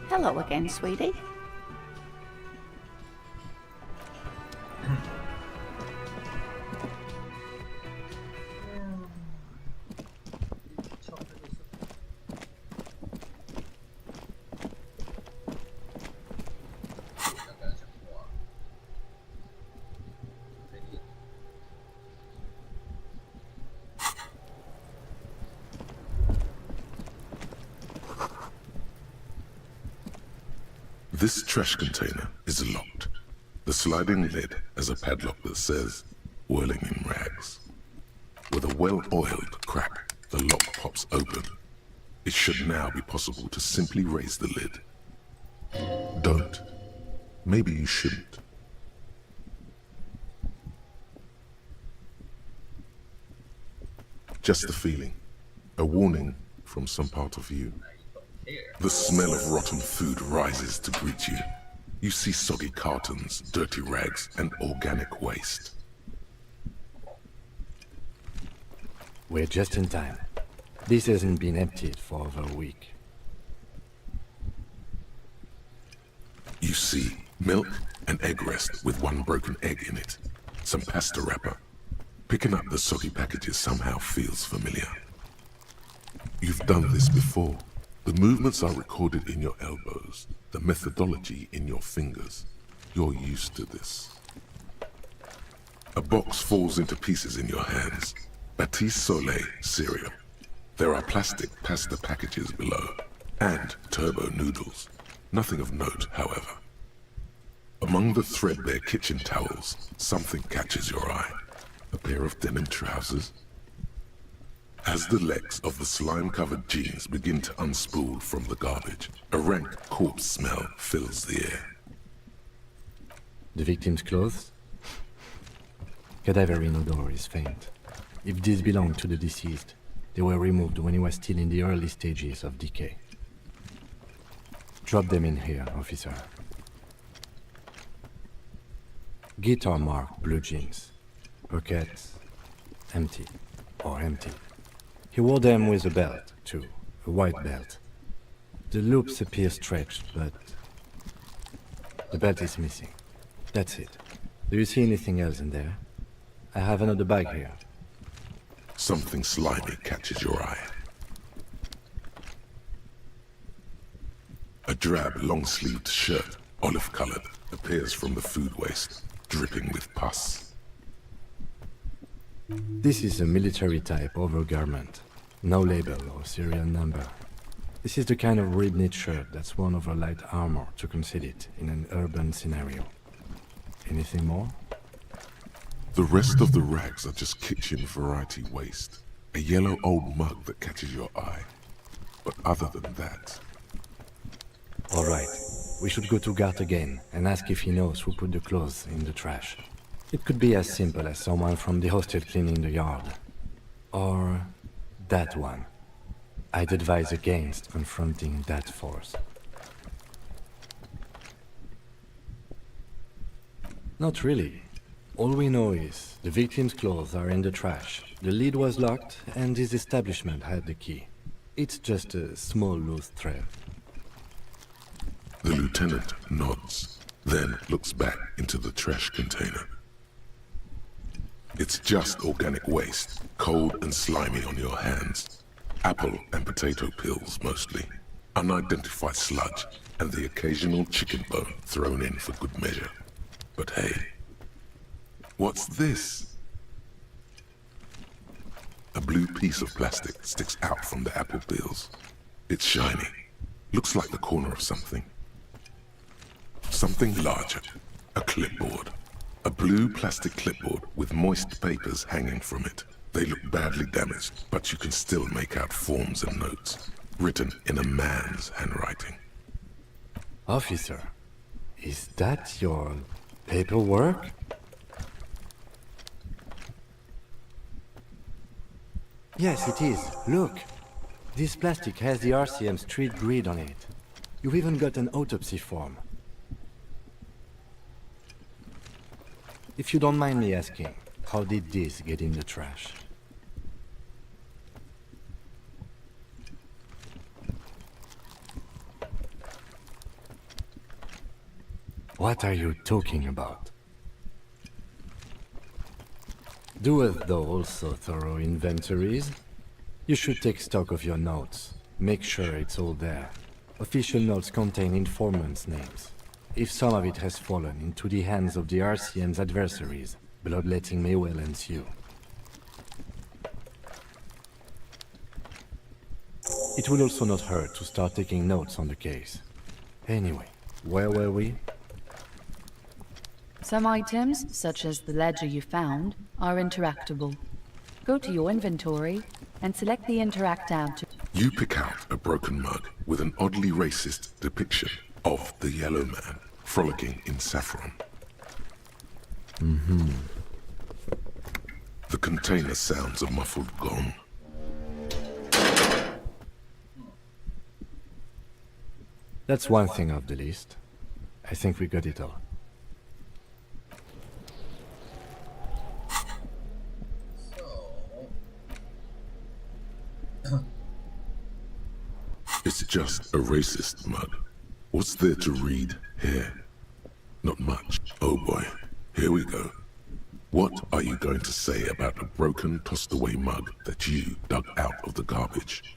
Hello again, sweetie. This trash container is locked. The sliding lid has a padlock that says, whirling in rags. With a well-oiled crack, the lock pops open. It should now be possible to simply raise the lid. Don't. Maybe you shouldn't. Just a feeling. A warning from some part of you. The smell of rotten food rises to greet you. You see soggy cartons, dirty rags, and organic waste. We're just in time. This hasn't been emptied for over a week. You see milk and egg rest with one broken egg in it. Some pasta wrapper. Picking up the soggy packages somehow feels familiar. You've done this before. The movements are recorded in your elbows, the methodology in your fingers. You're used to this. A box falls into pieces in your hands. Batiste Soleil cereal. There are plastic pasta packages below, and turbo noodles. Nothing of note, however. Among the threadbare kitchen towels, something catches your eye. A pair of denim trousers. As the legs of the slime-covered jeans begin to unspool from the garbage, a rank corpse smell fills the air. The victim's clothes? Cadaverine odor is faint. If these belong to the deceased, they were removed when he was still in the early stages of decay. Drop them in here, officer. Guitar-marked blue jeans. Pockets empty, or empty. He wore them with a belt, too, a white belt. The loops appear stretched, but the belt is missing. That's it. Do you see anything else in there? I have another bag here. Something slimy catches your eye. A drab, long-sleeved shirt, olive-colored, appears from the food waste, dripping with pus. This is a military-type overgarment. No label or serial number. This is the kind of rib-knit shirt that's worn over light armor to conceal it in an urban scenario. Anything more? The rest of the rags are just kitchen variety waste. A yellow old mug that catches your eye. But other than that... All right. We should go to Gart again and ask if he knows who put the clothes in the trash. It could be as simple as someone from the hostel cleaning the yard. Or that one. I'd advise against confronting that force. Not really. All we know is the victim's clothes are in the trash, the lid was locked, and this establishment had the key. It's just a small loose thread. The lieutenant nods, then looks back into the trash container. It's just organic waste, cold and slimy on your hands. Apple and potato peels mostly. Unidentified sludge, and the occasional chicken bone thrown in for good measure. But hey, what's this? A blue piece of plastic sticks out from the apple peels. It's shiny. Looks like the corner of something. Something larger. A clipboard. A blue plastic clipboard with moist papers hanging from it. They look badly damaged, but you can still make out forms and notes, written in a man's handwriting. Officer, is that your paperwork? Yes, it is. Look. This plastic has the RCM street grid on it. You've even got an autopsy form. If you don't mind me asking, how did this get in the trash? What are you talking about? Do as though also thorough inventories. You should take stock of your notes. Make sure it's all there. Official notes contain informants' names. If some of it has fallen into the hands of the RCM's adversaries, bloodletting may well ensue. It will also not hurt to start taking notes on the case. Anyway, where were we? Some items, such as the ledger you found, are interactable. Go to your inventory and select the Interact tab to... You pick out a broken mug with an oddly racist depiction of the yellow man frolicking in saffron. The container sounds a muffled gong. That's one thing off the list. I think we got it all. It's just a racist mug. What's there to read here? Not much. Oh boy, here we go. What are you going to say about a broken, tossed away mug that you dug out of the garbage?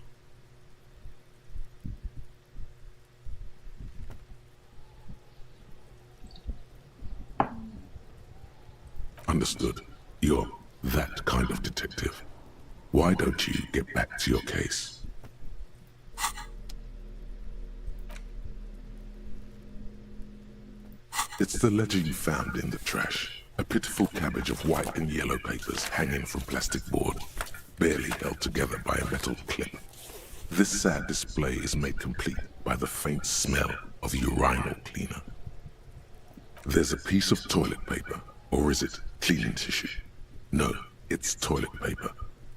Understood. You're that kind of detective. Why don't you get back to your case? It's the ledger you found in the trash. A pitiful cabbage of white and yellow papers hanging from plastic board, barely held together by a metal clip. This sad display is made complete by the faint smell of urinal cleaner. There's a piece of toilet paper, or is it cleaning tissue? No, it's toilet paper,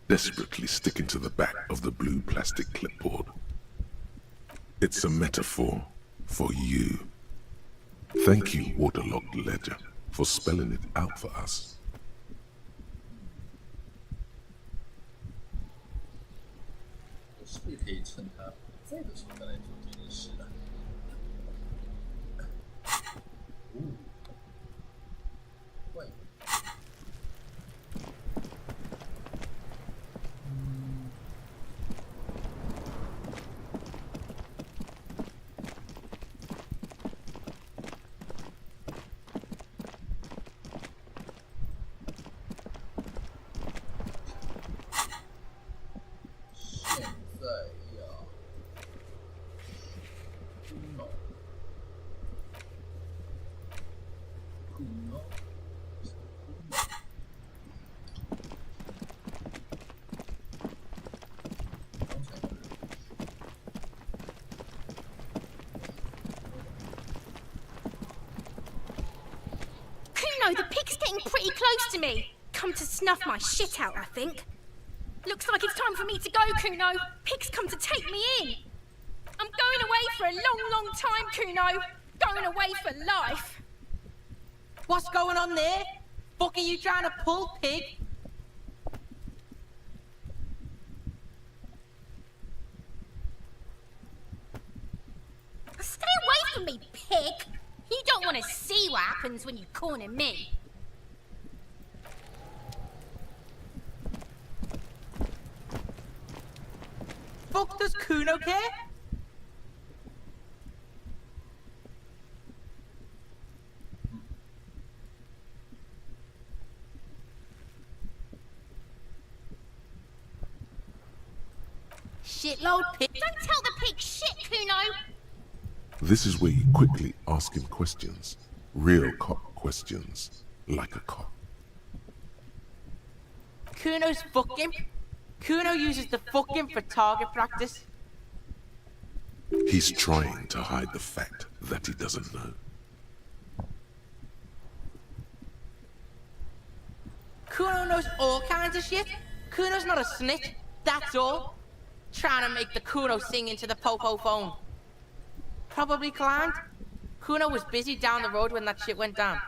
desperately sticking to the back of the blue plastic clipboard. It's a metaphor for you. Thank you, waterlogged ledger, for spelling it out for us. The pig's getting pretty close to me. Come to snuff my shit out, I think. Looks like it's time for me to go, Cuno. Pig's come to take me in. I'm going away for a long, long time, Cuno. Going away for life. What's going on there? fuck are you trying to pull, pig? Stay away from me, pig! You don't want to see what happens when you corner me. Fuck does Cuno care? Shitload pig. Don't tell the pig shit, Cuno! This is where you quickly ask him questions. Real cop questions. Like a cop. Cuno's fucking. Cuno uses the fucking for target practice. He's trying to hide the fact that he doesn't know. Cuno knows all kinds of shit. Cuno's not a snitch, that's all. Trying to make the Cuno sing into the popo phone. Probably climbed. Cuno was busy down the road when that shit went down.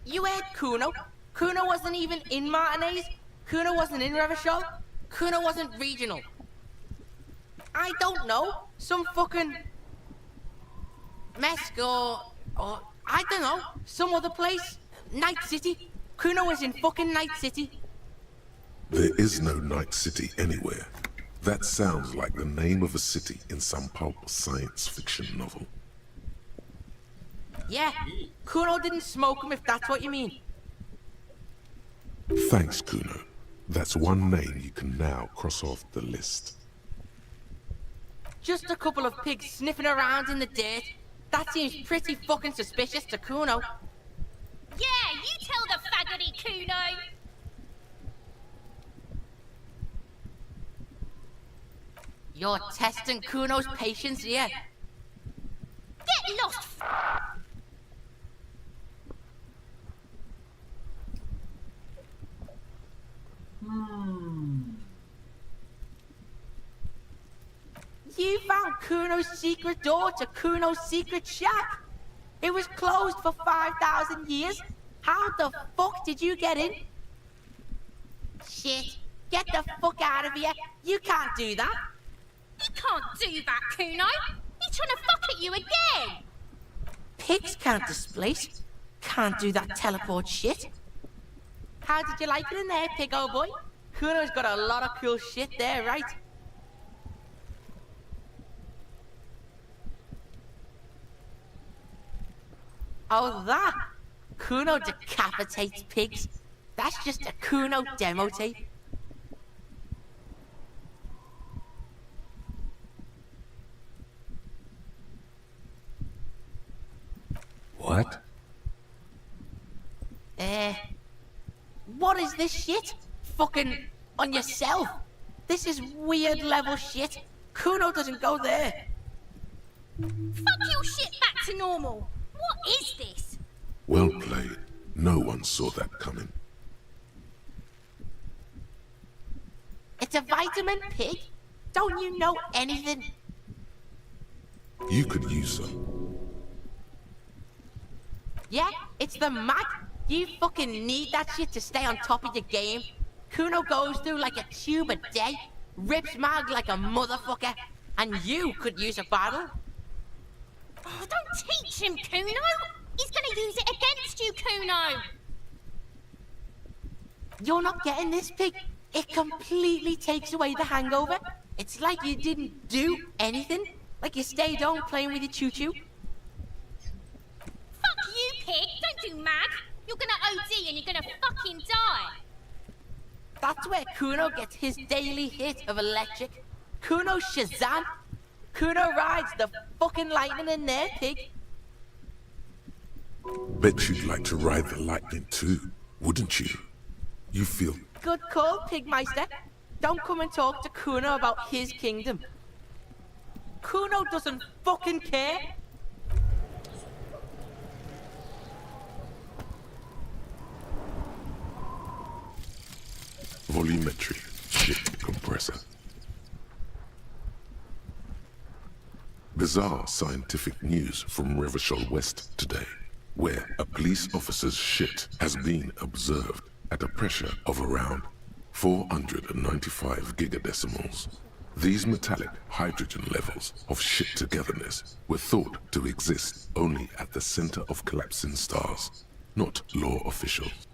You heard Cuno? Cuno wasn't even in Martinez. Cuno wasn't in Revachol. Cuno wasn't regional. I don't know. Some fucking... Mesk or I don't know. Some other place. Night City. Cuno was in fucking Night City. There is no Night City anywhere. That sounds like the name of a city in some pulp science fiction novel. Yeah, Cuno didn't smoke him if that's what you mean. Thanks, Cuno. That's one name you can now cross off the list. Just a couple of pigs sniffing around in the dirt. That seems pretty fucking suspicious to Cuno. Yeah, you tell the faggoty, Cuno! You're testing Cuno's patience here. Get lost, You found Cuno's secret door to Cuno's secret shack. It was closed for 5,000 years. How the fuck did you get in? Shit, get the fuck out of here. You can't do that. You can't do that, Cuno! He's trying to fuck at you again! Pigs can't displace. Can't do that teleport shit. How did you like it in there, pig old boy? Cuno's got a lot of cool shit there, right? Oh, that? Cuno decapitates pigs. That's just a Cuno demo tape. What? What is this shit? Fucking on yourself. This is weird level shit. Cuno doesn't go there. Fuck your shit back to normal. What is this? Well played. No one saw that coming. It's a vitamin, pig. Don't you know anything? You could use some. Yeah, it's the mag. You fucking need that shit to stay on top of your game. Cuno goes through like a tube a day, rips mag like a motherfucker, and you could use a bottle. Oh, don't teach him, Cuno! He's gonna use it against you, Cuno! You're not getting this, pig. It completely takes away the hangover. It's like you didn't do anything. Like you stayed home playing with your choo-choo. Fuck you, pig! Don't do mag! You're gonna OD and you're gonna fucking die! That's where Cuno gets his daily hit of electric. Cuno Shazam! Cuno rides the fucking lightning in there, pig. Bet you'd like to ride the lightning too, wouldn't you? You feel... Good call, Pigmeister. Don't come and talk to Cuno about his kingdom. Cuno doesn't fucking care. Volumetry. Ship compressor. Bizarre scientific news from Revachol West today. where a police officer's shit has been observed at a pressure of around 495 gigadecimals. These metallic hydrogen levels of shit togetherness were thought to exist only at the center of collapsing stars, not law officials.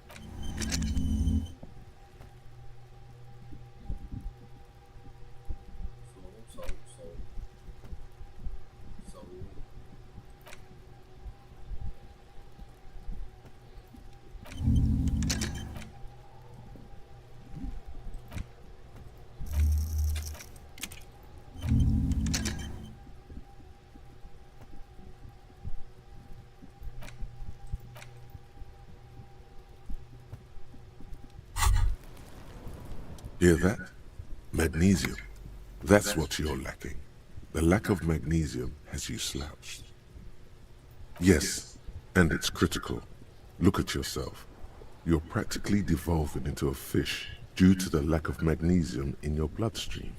Hear that? Magnesium. That's what you're lacking. The lack of magnesium has you slouched. Yes, and it's critical. Look at yourself. You're practically devolving into a fish due to the lack of magnesium in your bloodstream.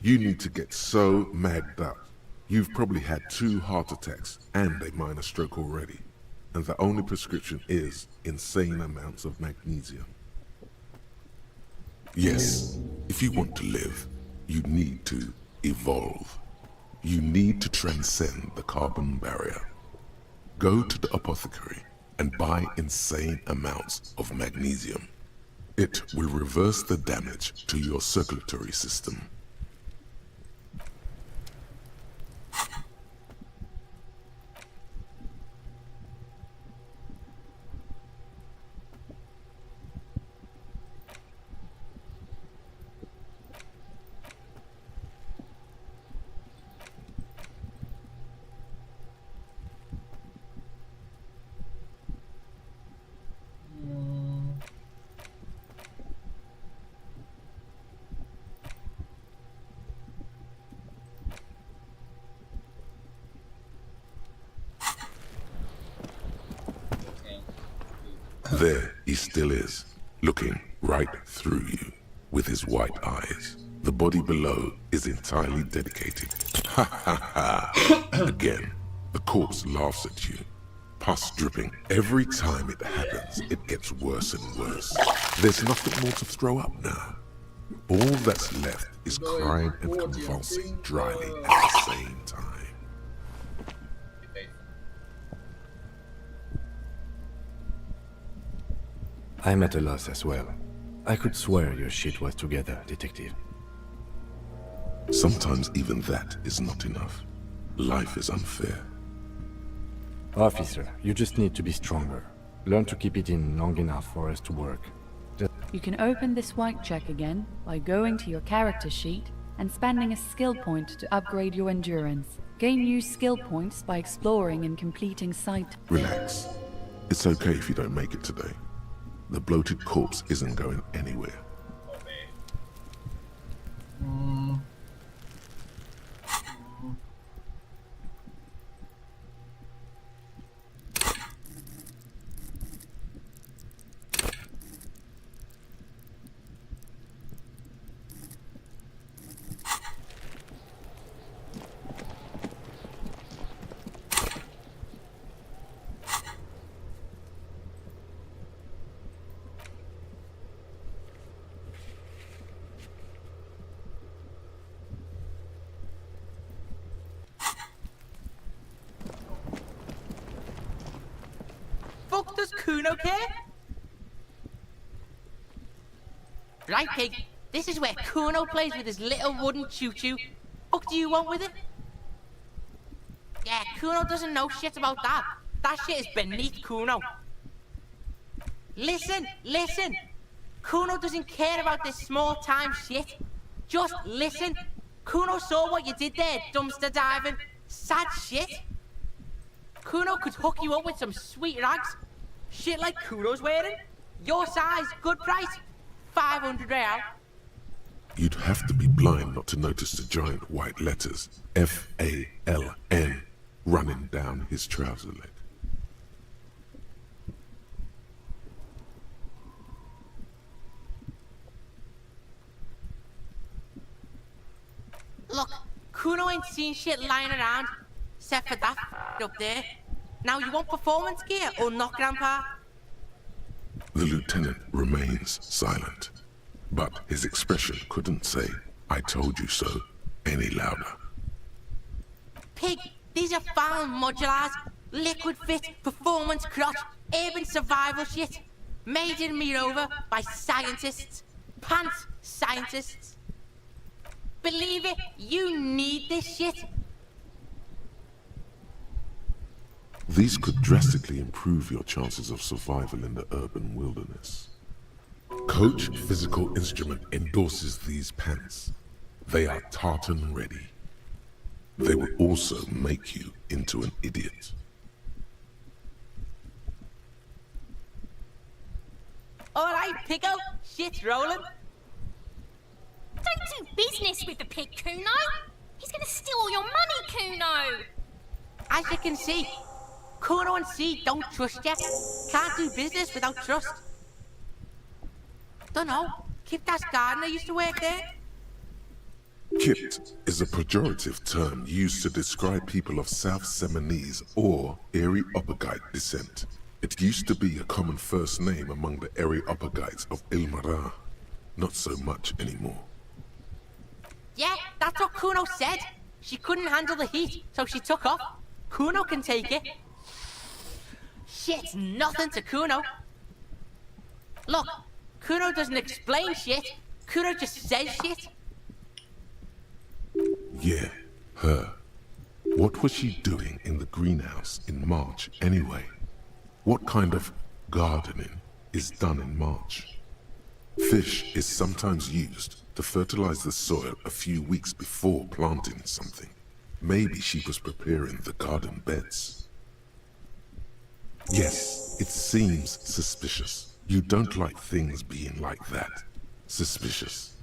You need to get so magged up. You've probably had 2 heart attacks and a minor stroke already, and the only prescription is insane amounts of magnesium. Yes, if you want to live, you need to evolve. You need to transcend the carbon barrier. Go to the apothecary and buy insane amounts of magnesium. It will reverse the damage to your circulatory system. There he still is, looking right through you with his white eyes. The body below is entirely dedicated. Ha ha ha! Again, the corpse laughs at you, pus dripping. Every time it happens, it gets worse and worse. There's nothing more to throw up now. All that's left is crying and convulsing dryly at the same time. I'm at a loss as well. I could swear your shit was together, Detective. Sometimes even that is not enough. Life is unfair. Officer, you just need to be stronger. Learn to keep it in long enough for us to work. You can open this white check again by going to your character sheet and spending a skill point to upgrade your endurance. Gain new skill points by exploring and completing site. Relax. It's okay if you don't make it today. The bloated corpse isn't going anywhere. Fuck does Cuno care? Right, pig. This is where Cuno plays with his little wooden choo-choo. Fuck do you want with it? Yeah, Cuno doesn't know shit about that. That shit is beneath Cuno. Listen, listen. Cuno doesn't care about this small-time shit. Just listen. Cuno saw what you did there, dumpster diving. Sad shit. Cuno could hook you up with some sweet rags. Shit like Cuno's wearing. Your size, good price. 500 real. You'd have to be blind not to notice the giant white letters F-A-L-N running down his trouser leg. Look, Cuno ain't seen shit lying around, except for that back up there. Now you want performance gear or not, Grandpa? The lieutenant remains silent, but his expression couldn't say, "I told you so," any louder. Pig, these are found modulars. Liquid fit, performance crotch, urban survival shit. Made in Mirova by scientists. Pants scientists. Believe it, you need this shit. These could drastically improve your chances of survival in the urban wilderness. Coach Physical Instrument endorses these pants. They are tartan ready. They will also make you into an idiot. Alright, Pico, shit's rolling. Don't do business with the pig, Cuno. He's gonna steal all your money, Cuno. As you can see, Cuno and C don't trust you. Can't do business without trust. Dunno, Kiptas gardener used to work there. Kipt is a pejorative term used to describe people of South Seminese or Areopagite descent. It used to be a common first name among the Areopagites of Ilmara. Not so much anymore. Yeah, that's what Cuno said. She couldn't handle the heat, so she took off. Cuno can take it. Shit's nothing to Cuno. Look, Cuno doesn't explain shit. Cuno just says shit. Yeah, her. What was she doing in the greenhouse in March anyway? What kind of gardening is done in March? Fish is sometimes used to fertilize the soil a few weeks before planting something. Maybe she was preparing the garden beds. Yes, it seems suspicious. You don't like things being like that. Suspicious.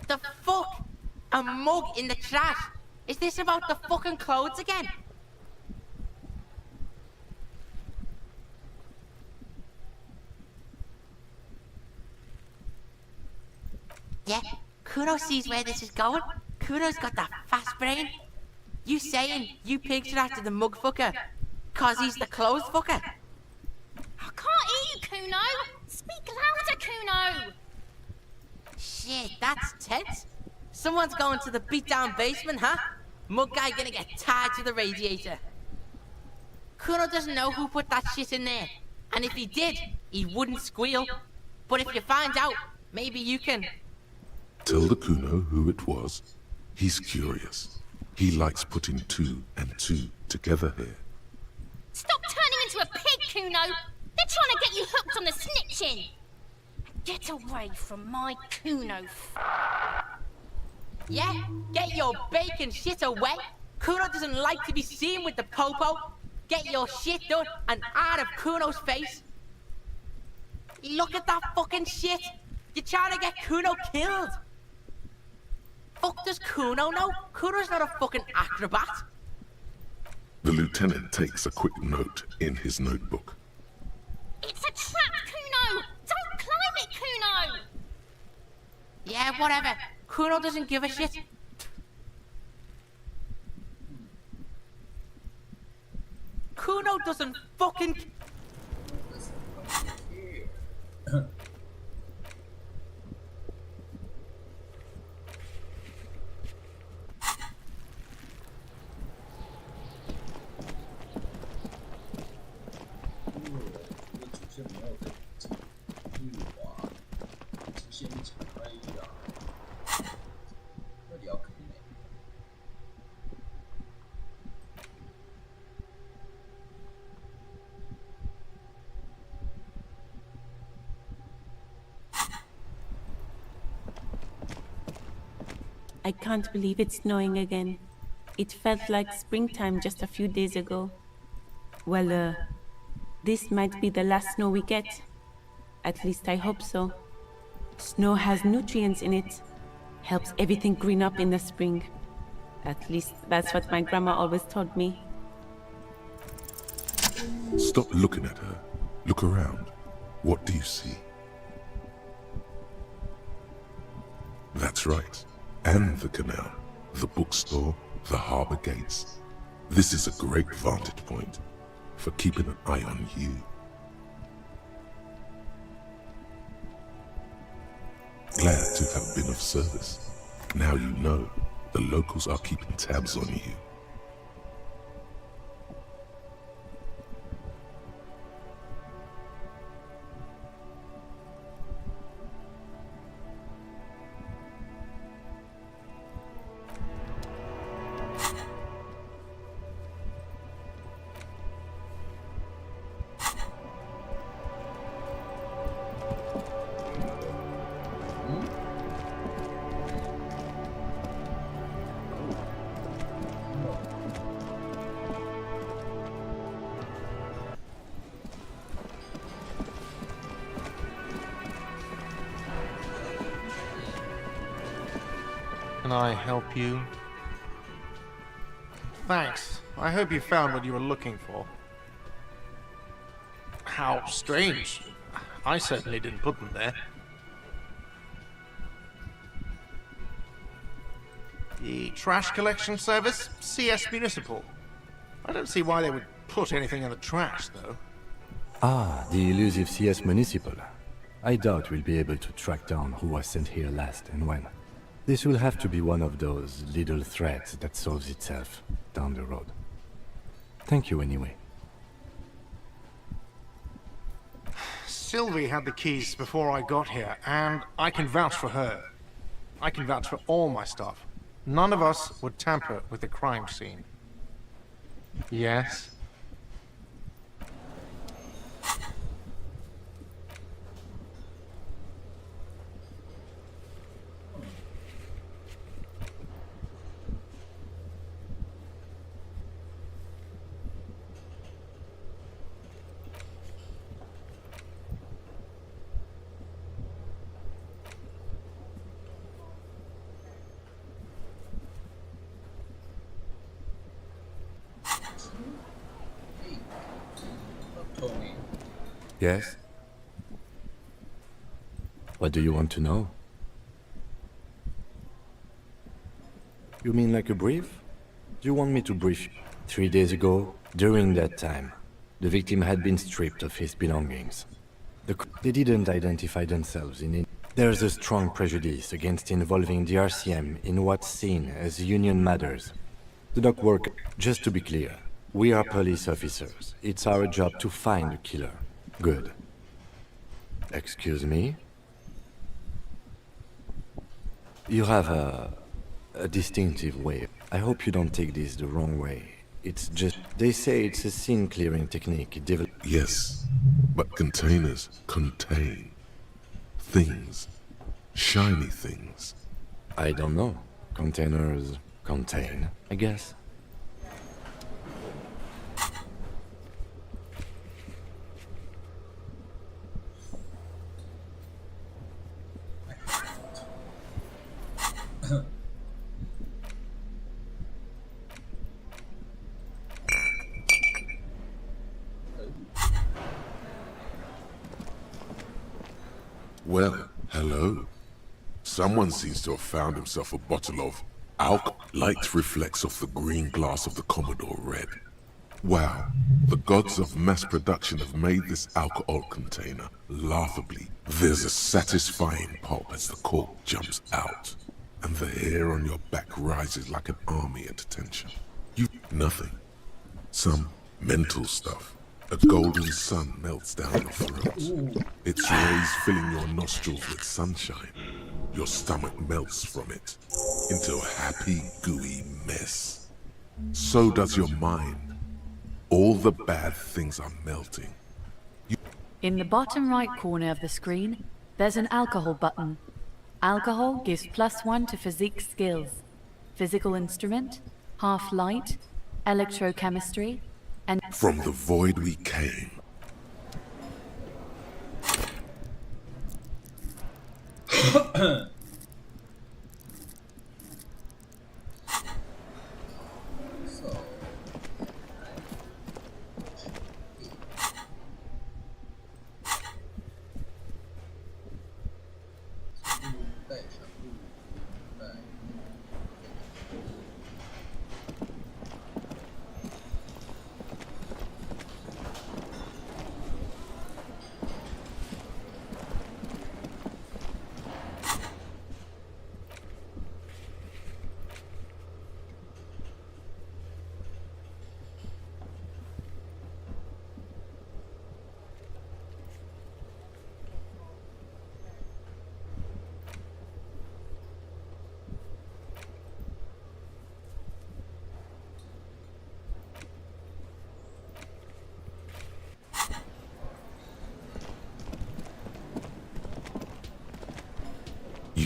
The fuck? A mug in the trash? Is this about the fucking clothes again? Yeah, Cuno sees where this is going. Cuno's got that fast brain. You saying you pigs are after the mug fucker? Cause he's the clothes fucker? I can't hear you, Cuno. Speak louder, Cuno. Shit, that's tense. Someone's going to the beat-down basement, huh? Mug guy gonna get tied to the radiator. Cuno doesn't know who put that shit in there. And if he did, he wouldn't squeal. But if you find out, maybe you can... Tell the Cuno who it was. He's curious. He likes putting 2 and 2 together here. Stop turning into a pig, Cuno. They're trying to get you hooked on the snitching. Get away from my Cuno. Yeah, get your bacon shit away. Cuno doesn't like to be seen with the popo. Get your shit done and out of Cuno's face. Look at that fucking shit. You're trying to get Cuno killed. Fuck does Cuno know? Cuno's not a fucking acrobat. The lieutenant takes a quick note in his notebook. It's a trap, Cuno. Don't climb it, Cuno. Yeah, whatever. Cuno doesn't give a shit. Cuno doesn't fucking... I can't believe it's snowing again. It felt like springtime just a few days ago. Well, this might be the last snow we get. At least I hope so. Snow has nutrients in it. Helps everything green up in the spring. At least that's what my grandma always told me. Stop looking at her. Look around. What do you see? That's right. And the canal, the bookstore, the harbor gates. This is a great vantage point for keeping an eye on you. Glad to have been of service. Now you know the locals are keeping tabs on you. Can I help you? Thanks. I hope you found what you were looking for. How strange. I certainly didn't put them there. The trash collection service? CS Municipal. I don't see why they would put anything in the trash, though. Ah, the elusive CS Municipal. I doubt we'll be able to track down who was sent here last and when. This will have to be one of those little threads that solves itself down the road. Thank you anyway. Sylvie had the keys before I got here, and I can vouch for her. I can vouch for all my stuff. None of us would tamper with the crime scene. Yes? Yes? What do you want to know? You mean like a brief? Do you want me to brief you? 3 days ago, during that time, the victim had been stripped of his belongings. They didn't identify themselves in it. There's a strong prejudice against involving the RCM in what's seen as union matters. The dock work, just to be clear, we are police officers. It's our job to find the killer. Good. Excuse me? You have a distinctive way. I hope you don't take this the wrong way. It's just... They say it's a scene-clearing technique developed... Yes, but containers contain things. Shiny things. I don't know. Containers contain, I guess. Well, hello. Someone seems to have found himself a bottle of alcohol. Light reflects off the green glass of the Commodore red. Wow, the gods of mass production have made this alcohol container laughably. There's a satisfying pop as the cork jumps out, and the hair on your back rises like an army at attention. Nothing. Some mental stuff. A golden sun melts down your throat. Its rays filling your nostrils with sunshine. Your stomach melts from it into a happy, gooey mess. So does your mind. All the bad things are melting. In the bottom right corner of the screen, there's an alcohol button. Alcohol gives +1 to physique skills. Physical instrument, half light, electrochemistry, and... From the void we came.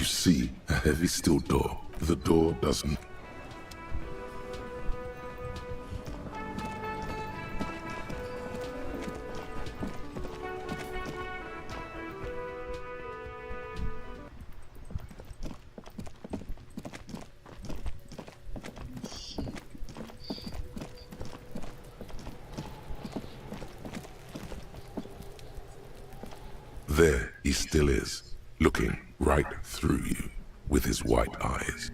You see a heavy steel door. The door doesn't. There he still is, looking right through you with his white eyes.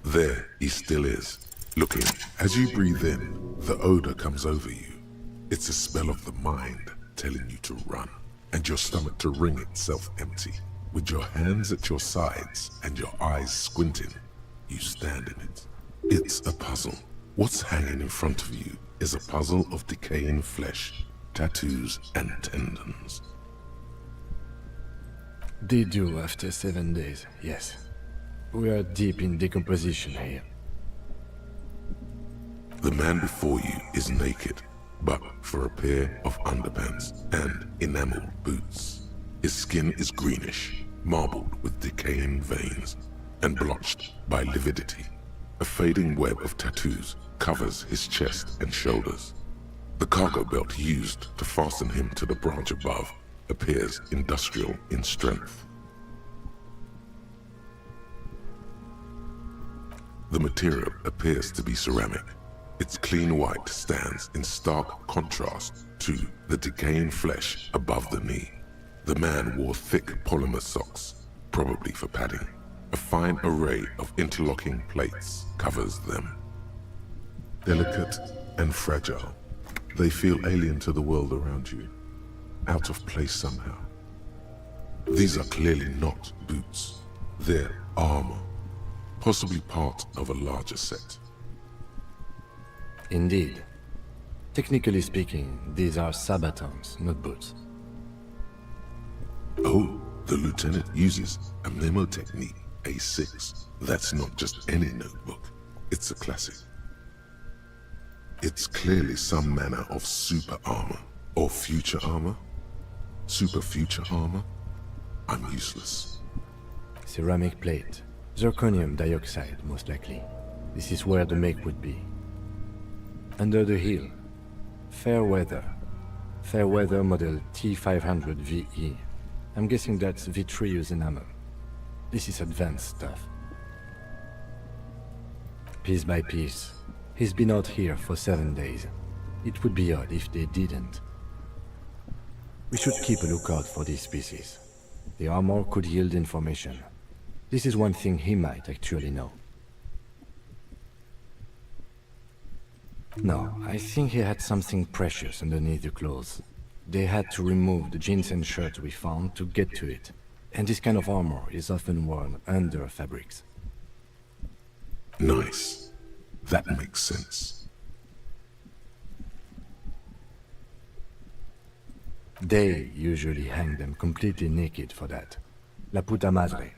There he still is, looking. As you breathe in, the odor comes over you. It's a spell of the mind telling you to run, and your stomach to wring itself empty. With your hands at your sides and your eyes squinting, you stand in it. It's a puzzle. What's hanging in front of you is a puzzle of decaying flesh, tattoos, and tendons. They do after 7 days, yes. We are deep in decomposition here. The man before you is naked, but for a pair of underpants and enameled boots. His skin is greenish, marbled with decaying veins, and blotched by lividity. A fading web of tattoos covers his chest and shoulders. The cargo belt used to fasten him to the branch above appears industrial in strength. The material appears to be ceramic. Its clean white stands in stark contrast to the decaying flesh above the knee. The man wore thick polymer socks, probably for padding. A fine array of interlocking plates covers them. Delicate and fragile, they feel alien to the world around you, out of place somehow. These are clearly not boots. They're armor, possibly part of a larger set. Indeed. Technically speaking, these are sabatons, not boots. Oh, the lieutenant uses a memo technique, A6. That's not just any notebook. It's a classic. It's clearly some manner of super armor, or future armor. Super future armor? I'm useless. Ceramic plate. Zirconium dioxide, most likely. This is where the make would be. Under the hill. Fair weather. Fair weather model T500 VE. I'm guessing that's vitreous enamel. This is advanced stuff. Piece by piece. He's been out here for 7 days. It would be odd if they didn't. We should keep a lookout for these pieces. The armor could yield information. This is one thing he might actually know. No, I think he had something precious underneath the clothes. They had to remove the jeans and shirts we found to get to it. And this kind of armor is often worn under fabrics. Nice. That makes sense. They usually hang them completely naked for that. La puta madre,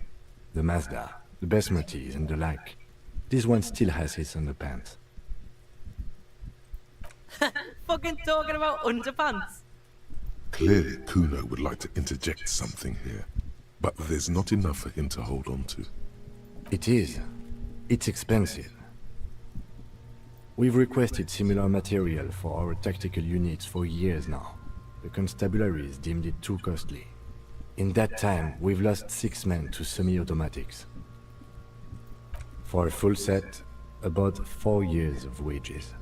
the Mazda, the Basmatis and the like. This one still has his underpants. Fucking talking about underpants. Clearly, Cuno would like to interject something here, but there's not enough for him to hold on to. It is. It's expensive. We've requested similar material for our tactical units for years now. The constabularies deemed it too costly. In that time, we've lost 6 men to semi-automatics. For a full set, about 4 years of wages.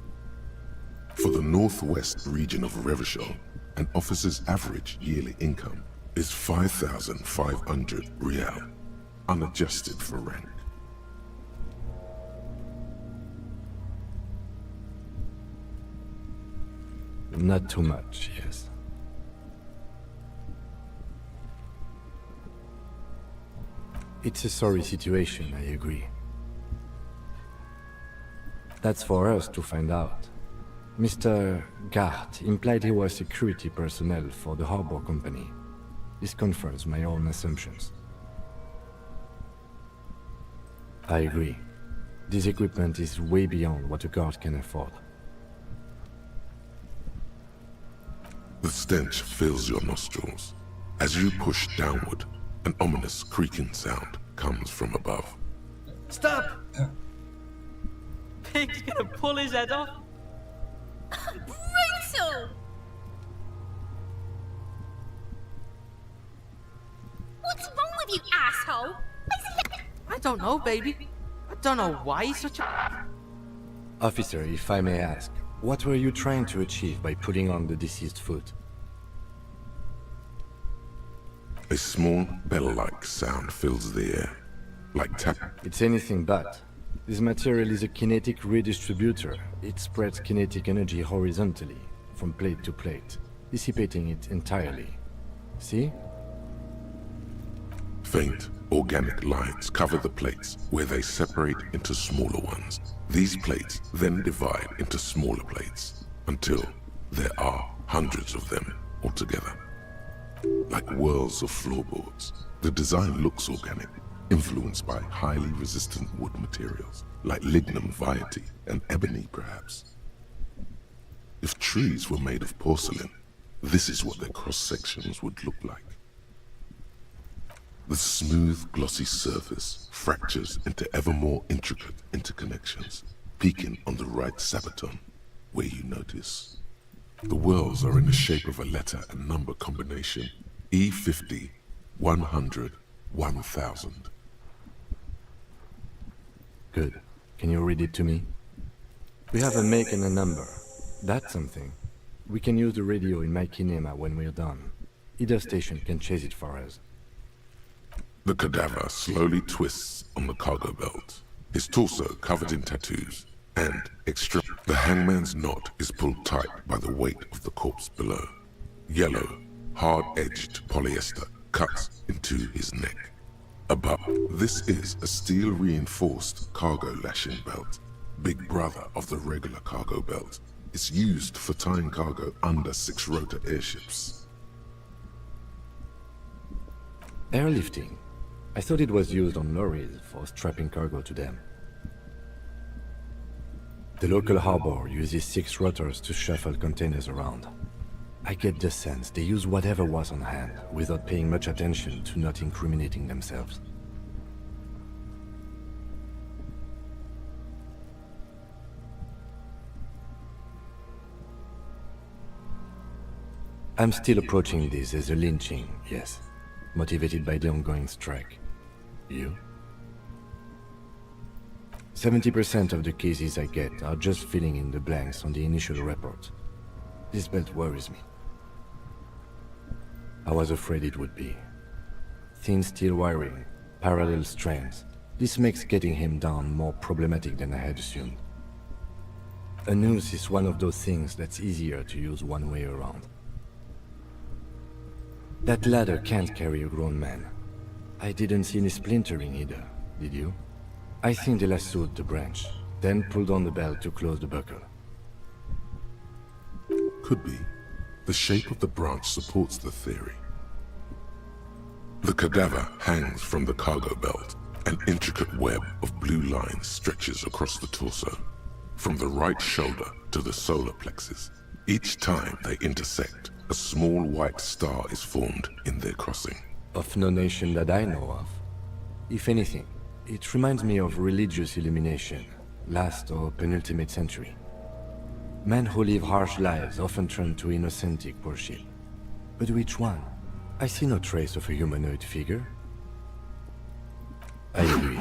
For the northwest region of Revachol, an officer's average yearly income is 5,500 real, unadjusted for rank. Not too much, yes. It's a sorry situation, I agree. That's for us to find out. Mr. Gart implied he was security personnel for the harbor company. This confirms my own assumptions. I agree. This equipment is way beyond what a guard can afford. The stench fills your nostrils. As you push downward, an ominous creaking sound comes from above. Stop! Pig's gonna pull his head off. Brutal! What's wrong with you, asshole? I don't know, baby. I don't know why he's such a... Officer, if I may ask, what were you trying to achieve by putting on the deceased foot? A small bell-like sound fills the air, like tap. It's anything but. This material is a kinetic redistributor. It spreads kinetic energy horizontally, from plate to plate, dissipating it entirely. See? Faint, organic lines cover the plates where they separate into smaller ones. These plates then divide into smaller plates until there are hundreds of them altogether. Like whirls of floorboards, the design looks organic, influenced by highly resistant wood materials, like lignum vitae and ebony perhaps. If trees were made of porcelain, this is what their cross-sections would look like. The smooth, glossy surface fractures into ever more intricate interconnections, peaking on the right sabaton, where you notice. The whirls are in the shape of a letter and number combination, E50, 100, 1000. Good. Can you read it to me? We have a make and a number. That's something. We can use the radio in my kinema when we're done. Either station can chase it for us. The cadaver slowly twists on the cargo belt, his torso covered in tattoos, and the hangman's knot is pulled tight by the weight of the corpse below. Yellow, hard-edged polyester cuts into his neck. Above, this is a steel-reinforced cargo lashing belt, big brother of the regular cargo belt. It's used for tying cargo under 6-rotor airships. Airlifting. I thought it was used on lorries for strapping cargo to them. The local harbor uses 6 rotors to shuffle containers around. I get the sense they use whatever was on hand, without paying much attention to not incriminating themselves. I'm still approaching this as a lynching, yes, motivated by the ongoing strike. You? 70% of the cases I get are just filling in the blanks on the initial report. This belt worries me. I was afraid it would be. Thin steel wiring, parallel strands. This makes getting him down more problematic than I had assumed. A noose is one of those things that's easier to use one way around. That ladder can't carry a grown man. I didn't see any splintering either, did you? I think they lassoed the branch, then pulled on the belt to close the buckle. Could be. The shape of the branch supports the theory. The cadaver hangs from the cargo belt. An intricate web of blue lines stretches across the torso, from the right shoulder to the solar plexus. Each time they intersect, a small white star is formed in their crossing. Of no nation that I know of. If anything, it reminds me of religious illumination, last or penultimate century. Men who live harsh lives often turn to innocentic worship. But which one? I see no trace of a humanoid figure. I agree.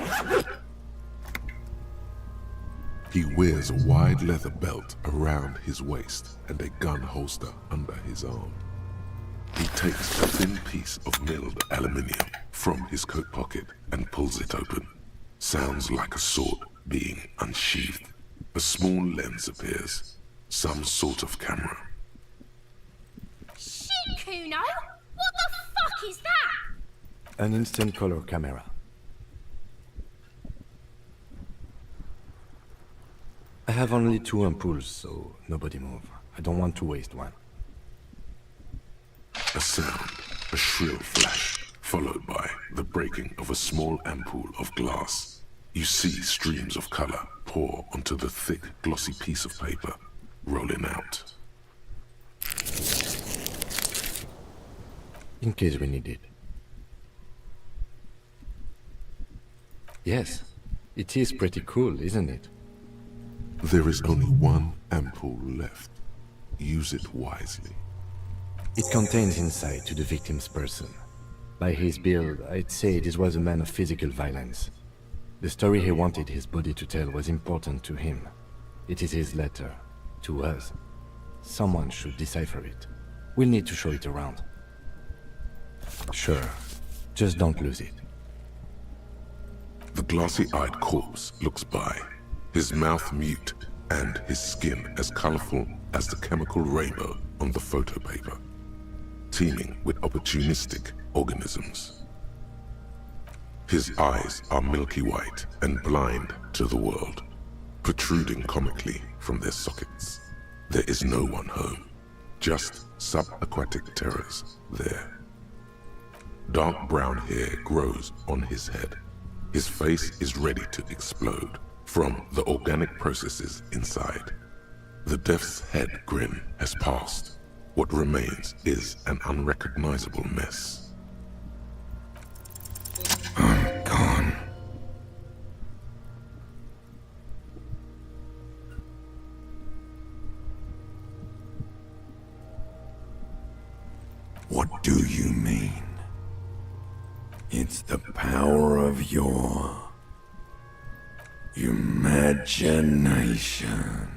He wears a wide leather belt around his waist and a gun holster under his arm. He takes a thin piece of milled aluminium from his coat pocket and pulls it open. Sounds like a sword being unsheathed. A small lens appears. Some sort of camera. Shit, Cuno! What the fuck is that? An instant color camera. I have only 2 ampoules, so nobody move. I don't want to waste one. A sound, a shrill flash, followed by the breaking of a small ampoule of glass. You see streams of color pour onto the thick, glossy piece of paper, rolling out. in case we need it. Yes, it is pretty cool, isn't it? There is only one ampoule left. Use it wisely. It contains insight to the victim's person. By his build, I'd say this was a man of physical violence. The story he wanted his body to tell was important to him. It is his letter, to us. Someone should decipher it. We'll need to show it around. Sure, just don't lose it. The glossy-eyed corpse looks by, his mouth mute and his skin as colorful as the chemical rainbow on the photo paper, teeming with opportunistic organisms. His eyes are milky white and blind to the world, protruding comically from their sockets. There is no one home, just subaquatic terrors there. Dark brown hair grows on his head. His face is ready to explode from the organic processes inside. The death's head grin has passed. What remains is an unrecognizable mess. I'm gone. What do you mean? It's the power of your imagination.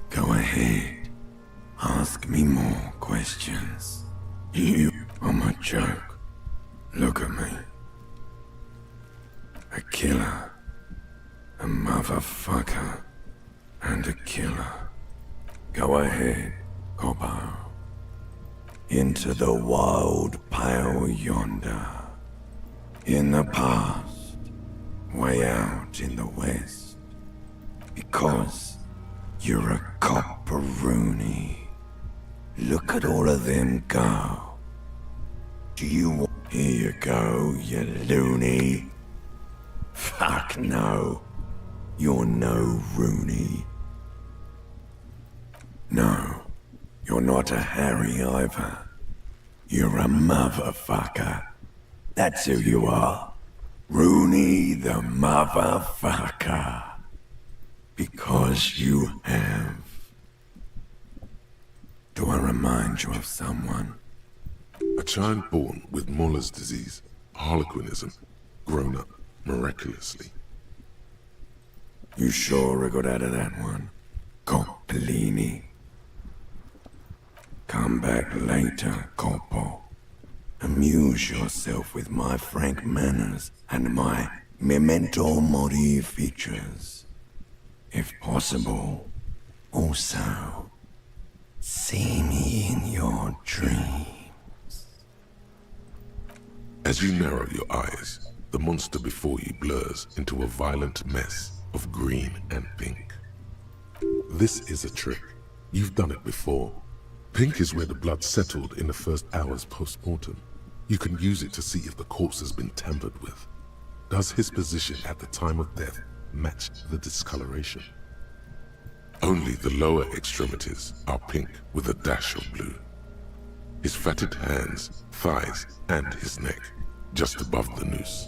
Go ahead. Ask me more questions. I'm a joke. Look at me. A killer. A motherfucker. And a killer. Go ahead, Cobbo. Into the wild pale yonder. In the past, way out in the west, because you're a copperoonie. Look at all of them go. Do you want... Here you go, you loony. Fuck no. You're no Rooney. No, you're not a Harry either. You're a motherfucker. That's who you are. Rooney the motherfucker. Because you have. Do I remind you of someone? A child born with Muller's disease, harlequinism, grown up miraculously. You sure I got out of that one, Coppolini? Come back later, Coppo. Amuse yourself with my frank manners and my memento mori features. If possible, also, see me in your dreams. As you narrow your eyes, the monster before you blurs into a violent mess of green and pink. This is a trick. You've done it before. Pink is where the blood settled in the first hours post-mortem. You can use it to see if the corpse has been tampered with. Does his position at the time of death match the discoloration? Only the lower extremities are pink with a dash of blue. His fatted hands, thighs, and his neck, just above the noose.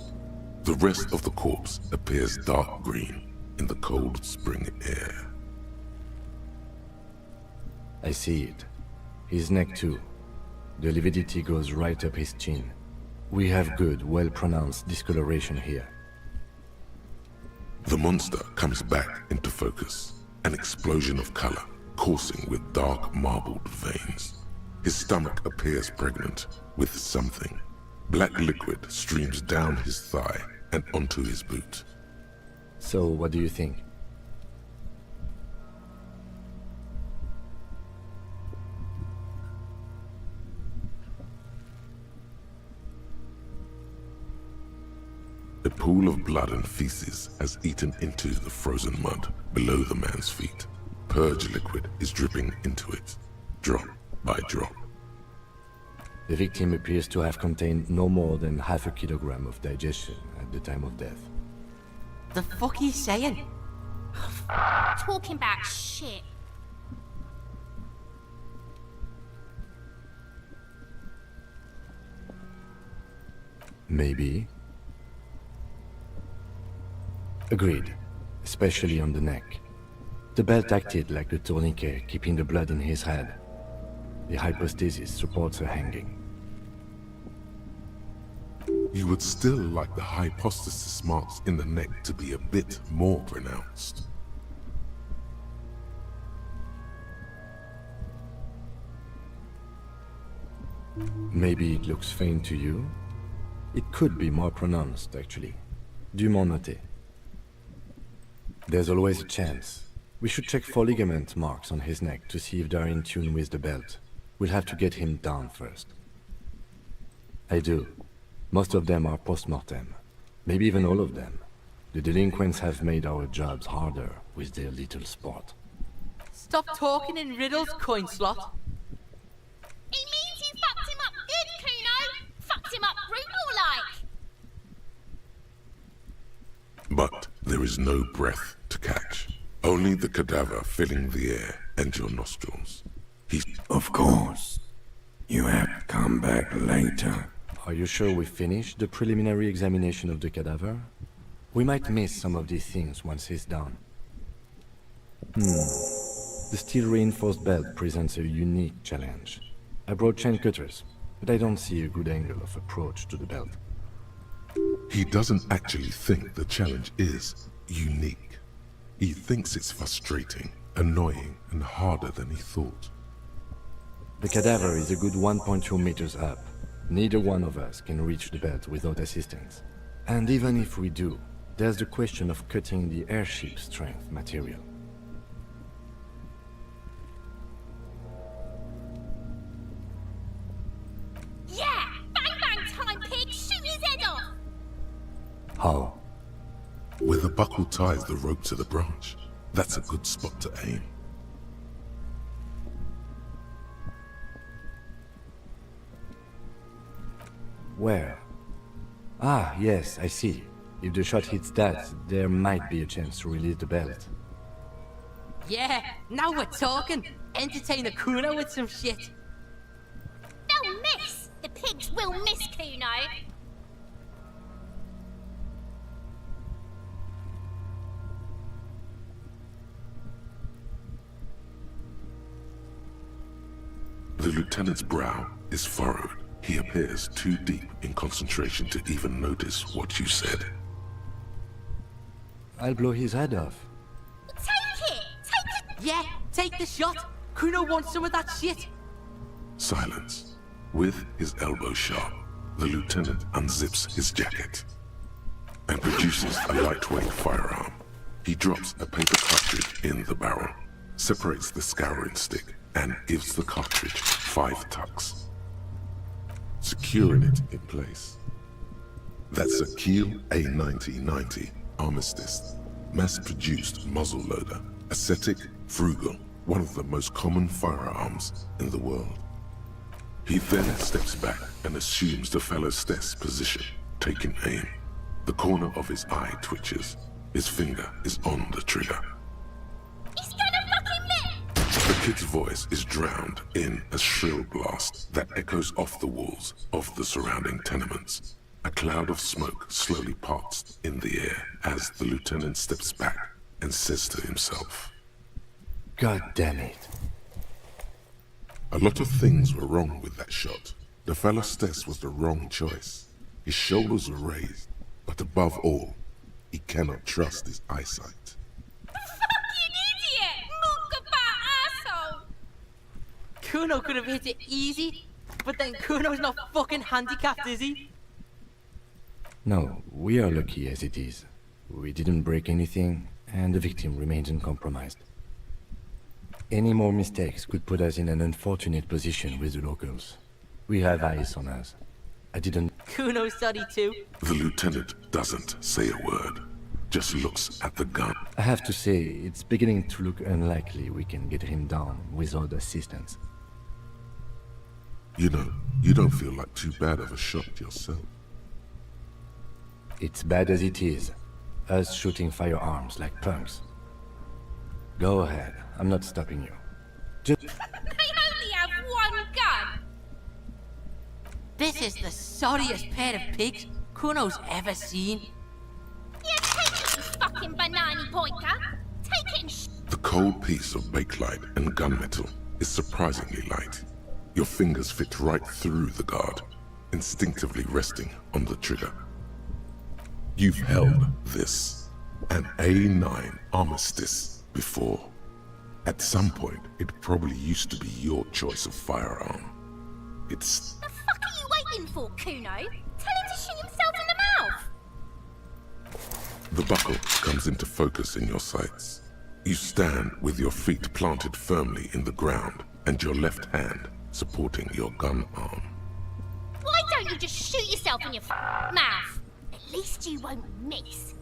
The rest of the corpse appears dark green in the cold spring air. I see it. His neck too. The lividity goes right up his chin. We have good, well-pronounced discoloration here. The monster comes back into focus, an explosion of color, coursing with dark marbled veins. His stomach appears pregnant with something. Black liquid streams down his thigh and onto his boot. So, what do you think? A pool of blood and feces has eaten into the frozen mud below the man's feet. Purge liquid is dripping into it, drop by drop. The victim appears to have contained no more than half a kilogram of digestion at the time of death. The fuck are you saying? Talking about shit. Maybe. Agreed, especially on the neck. The belt acted like a tourniquet, keeping the blood in his head. The hypostasis supports a hanging. You would still like the hypostasis marks in the neck to be a bit more pronounced. Maybe it looks faint to you? It could be more pronounced, actually. Dûment noté. There's always a chance. We should check for ligament marks on his neck to see if they're in tune with the belt. We'll have to get him down first. I do. Most of them are post-mortem. Maybe even all of them. The delinquents have made our jobs harder with their little sport. Stop talking in riddles, coin slot. It means you fucked him up good, Cuno. Fucked him up brutal-like. But there is no breath to catch. Only the cadaver filling the air and your nostrils. Of course. You have to come back later. Are you sure we finished the preliminary examination of the cadaver? We might miss some of these things once he's done. The steel-reinforced belt presents a unique challenge. I brought chain cutters, but I don't see a good angle of approach to the belt. He doesn't actually think the challenge is unique. He thinks it's frustrating, annoying, and harder than he thought. The cadaver is a good 1.2 meters up. Neither one of us can reach the belt without assistance. And even if we do, there's the question of cutting the airship strength material. Yeah! Bang bang time, pig! Shoot his head off! How? Where the buckle ties the rope to the branch. That's a good spot to aim. Where? Ah, yes, I see. If the shot hits that, there might be a chance to release the belt. Yeah, now we're talking. Entertain a Cuno with some shit. They'll miss! The pigs will miss Cuno. The lieutenant's brow is furrowed. He appears too deep in concentration to even notice what you said. I'll blow his head off. Take it! Take it! Yeah, take the shot. Cuno wants some of that shit. Silence. With his elbow sharp, the lieutenant unzips his jacket and produces a lightweight firearm. He drops a paper cartridge in the barrel, separates the scouring stick, and gives the cartridge 5 tucks, securing it in place. That's a Kiel A9090 Armistice, mass-produced muzzleloader, ascetic, frugal, one of the most common firearms in the world. He then steps back and assumes the fellow's Stess position, taking aim. The corner of his eye twitches. His finger is on the trigger. He's gonna fucking miss! The kid's voice is drowned in a shrill blast that echoes off the walls of the surrounding tenements. A cloud of smoke slowly parts in the air as the lieutenant steps back and says to himself, God damn it. A lot of things were wrong with that shot. The fellow Stess was the wrong choice. His shoulders were raised, but above all, he cannot trust his eyesight. Fucking idiot! Mookaba asshole! Cuno could have hit it easy, but then Cuno's not fucking handicapped, is he? No, we are lucky as it is. We didn't break anything, and the victim remains uncompromised. Any more mistakes could put us in an unfortunate position with the locals. We have eyes on us. I didn't... Cuno's sorry too. The lieutenant doesn't say a word, just looks at the gun. I have to say, it's beginning to look unlikely we can get him down without assistance. You know, you don't feel like too bad of a shot yourself. It's bad as it is. Us shooting firearms like punks. Go ahead. I'm not stopping you. Just... They only have one gun! This is the sorriest pair of pigs Cuno's ever seen. Yeah, take it, you fucking banana pointer. Take it and The cold piece of bakelite and gunmetal is surprisingly light. Your fingers fit right through the guard, instinctively resting on the trigger. You've held this, an A9 armistice, before. At some point, it probably used to be your choice of firearm. It's... The fuck are you waiting for, Cuno? Tell him to shoot himself in the mouth! The buckle comes into focus in your sights. You stand with your feet planted firmly in the ground and your left hand supporting your gun arm. Why don't you just shoot yourself in your mouth? At least you won't miss.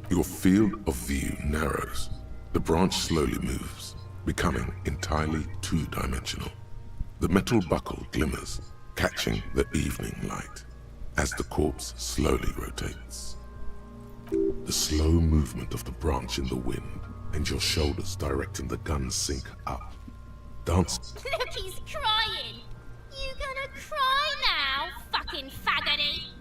Your field of view narrows. The branch slowly moves, becoming entirely two-dimensional. The metal buckle glimmers, catching the evening light as the corpse slowly rotates. The slow movement of the branch in the wind and your shoulders directing the gun sink up. Dance. Look, he's crying. You gonna cry now, fucking faggoty?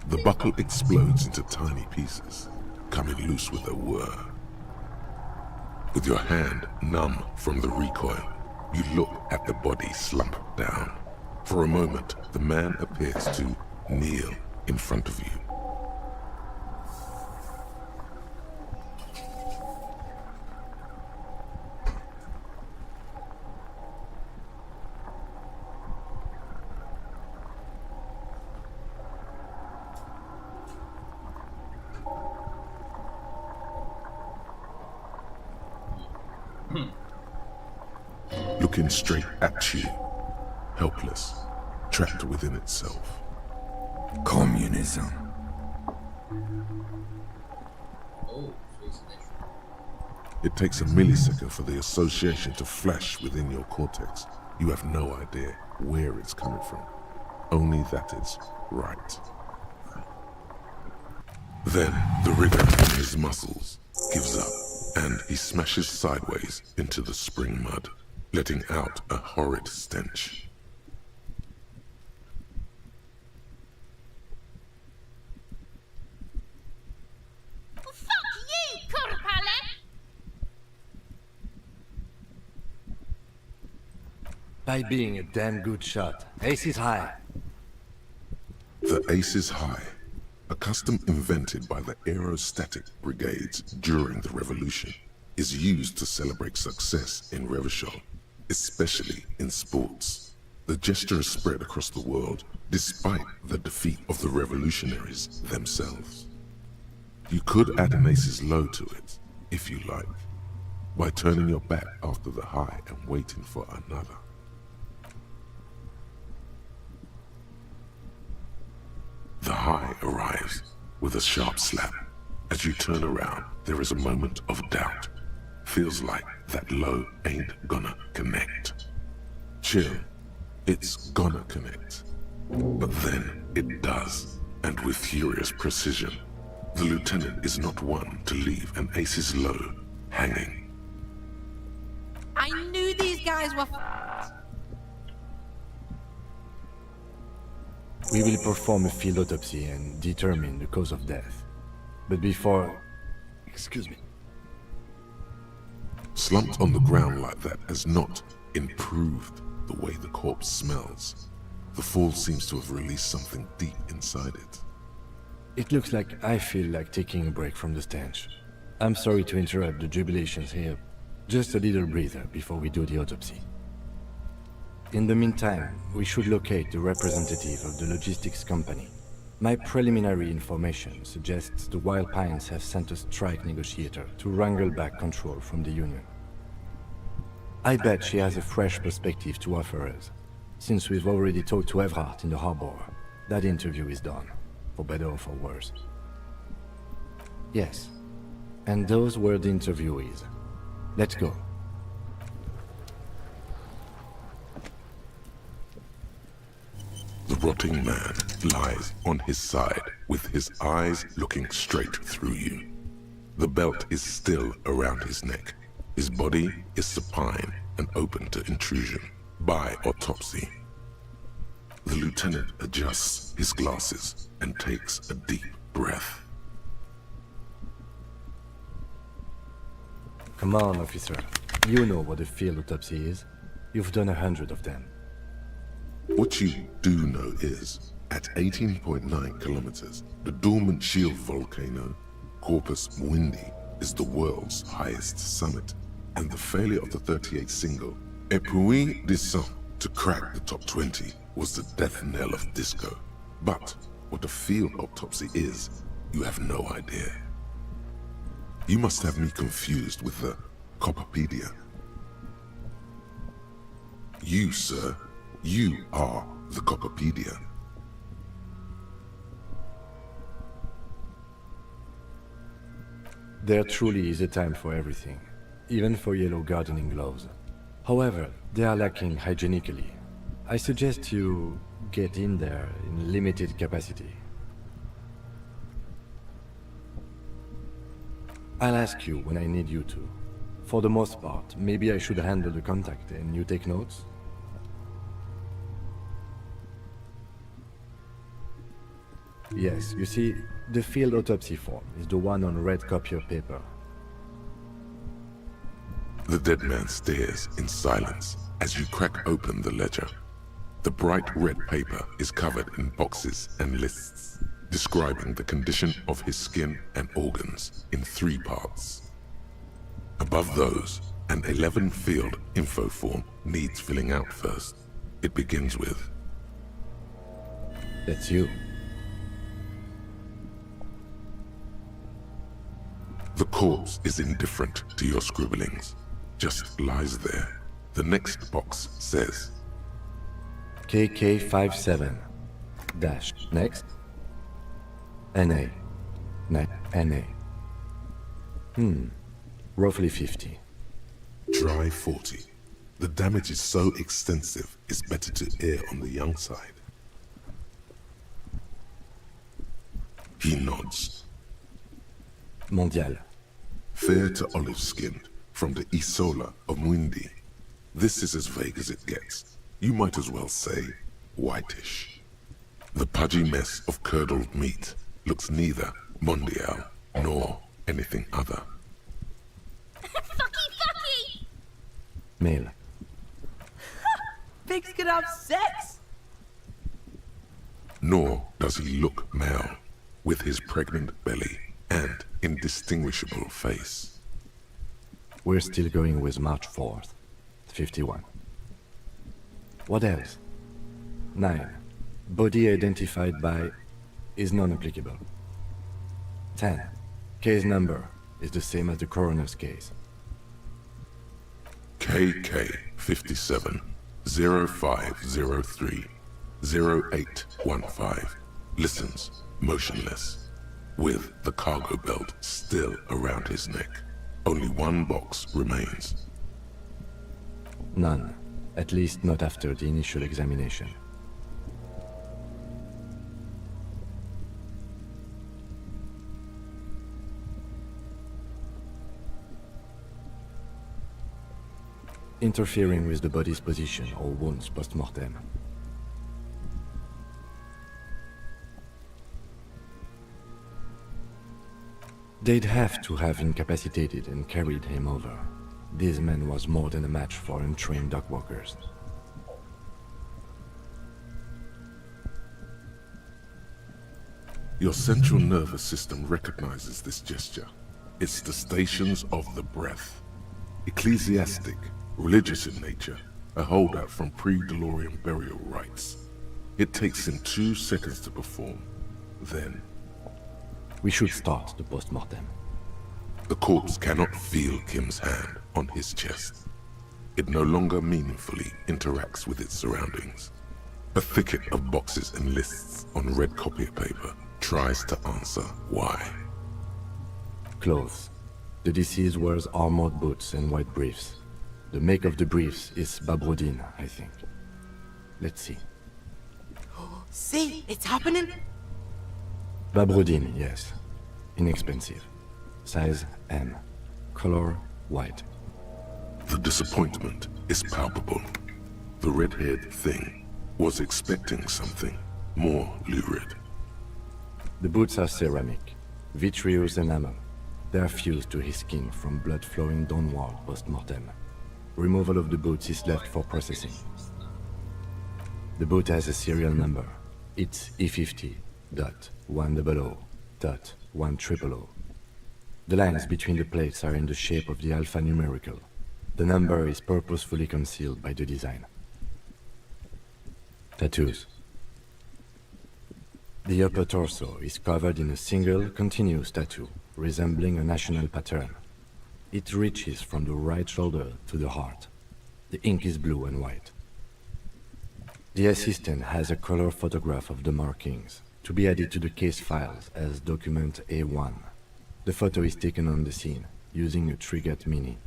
The buckle explodes into tiny pieces, coming loose with a whir. With your hand numb from the recoil, you look at the body slump down. For a moment, the man appears to kneel in front of you. Looking straight at you, helpless, trapped within itself. Communism. It takes a millisecond for the association to flash within your cortex. You have no idea where it's coming from, only that it's right. Then the rigor in his muscles gives up, and he smashes sideways into the spring mud, letting out a horrid stench. Fuck you, Kurpale! By being a damn good shot. Ace is high. The Ace is High, a custom invented by the aerostatic brigades during the revolution, is used to celebrate success in Revachol, especially in sports. The gesture is spread across the world, despite the defeat of the revolutionaries themselves. You could add an Ace's Low to it, if you like, by turning your back after the high and waiting for another. The high arrives with a sharp slap. As you turn around, there is a moment of doubt. Feels like that low ain't gonna connect. Chill, it's gonna connect. But then it does, and with furious precision. The lieutenant is not one to leave an Ace's Low hanging. I knew these guys were We will perform a field autopsy and determine the cause of death. But before... Excuse me. Slumped on the ground like that has not improved the way the corpse smells. The fall seems to have released something deep inside it. It looks like I feel like taking a break from the stench. I'm sorry to interrupt the jubilations here. Just a little breather before we do the autopsy. In the meantime, we should locate the representative of the logistics company. My preliminary information suggests the Wild Pines have sent a strike negotiator to wrangle back control from the Union. I bet she has a fresh perspective to offer us. Since we've already talked to Everhart in the harbor, that interview is done, for better or for worse. Yes, and those were the interviewees. Let's go. The rotting man lies on his side with his eyes looking straight through you. The belt is still around his neck. His body is supine and open to intrusion by autopsy. The lieutenant adjusts his glasses and takes a deep breath. Come on, officer. You know what a field autopsy is. You've done 100 of them. What you do know is, at 18.9 kilometers, the dormant shield volcano, Corpus Muindi, is the world's highest summit, and the failure of the 38 single, Et puis descend, to crack the top 20 was the death knell of disco. But what a field autopsy is, you have no idea. You must have me confused with the Copperpedia. You, sir, you are the Copperpedia. There truly is a time for everything, even for yellow gardening gloves. However, they are lacking hygienically. I suggest you get in there in limited capacity. I'll ask you when I need you to. For the most part, maybe I should handle the contact and you take notes? Yes, you see, the field autopsy form is the one on red copier paper. The dead man stares in silence as you crack open the ledger. The bright red paper is covered in boxes and lists, describing the condition of his skin and organs in 3 parts. Above those, an 11-field info form needs filling out first. It begins with, That's you. the corpse is indifferent to your scribblings, just lies there. The next box says, KK57 dash next NA NA. Roughly 50. Dry 40. The damage is so extensive, it's better to err on the young side. He nods. Mondial. Fair to olive-skinned, from the Isola of Muindi. This is as vague as it gets. You might as well say whitish. The pudgy mess of curdled meat looks neither mondial nor anything other. Fucky! Male. Pigs could have sex? Nor does he look male, with his pregnant belly and indistinguishable face. We're still going with March 4th. 51. What else? 9. Body identified by is non-applicable. 10. Case number is the same as the coroner's case. KK 57 0503 0815 listens motionless, with the cargo belt still around his neck. Only one box remains. None. At least not after the initial examination. Interfering with the body's position or wounds post-mortem. They'd have to have incapacitated and carried him over. This man was more than a match for untrained dogwalkers. Your central nervous system recognizes this gesture. It's the stations of the breath. Ecclesiastic, religious in nature, a holdout from pre-DeLorean burial rites. It takes him 2 seconds to perform. Then, we should start the post-mortem. The corpse cannot feel Kim's hand on his chest. It no longer meaningfully interacts with its surroundings. A thicket of boxes and lists on red copier paper tries to answer why. Clothes. The deceased wears armored boots and white briefs. The make of the briefs is Babrodin, I think. Let's see. See, it's happening. Babrodin, yes. Inexpensive. size M, color white. The disappointment is palpable. The red-haired thing was expecting something more lurid. The boots are ceramic, vitreous enamel. They are fused to his skin from blood flowing downward post-mortem. Removal of the boots is left for processing. The boot has a serial number. It's E50.100.100. The lines between the plates are in the shape of the alphanumerical. The number is purposefully concealed by the design. Tattoos. The upper torso is covered in a single, continuous tattoo, resembling a national pattern. It reaches from the right shoulder to the heart. The ink is blue and white. The assistant has a color photograph of the markings, to be added to the case files as document A1. The photo is taken on the scene, using a Trigat Mini.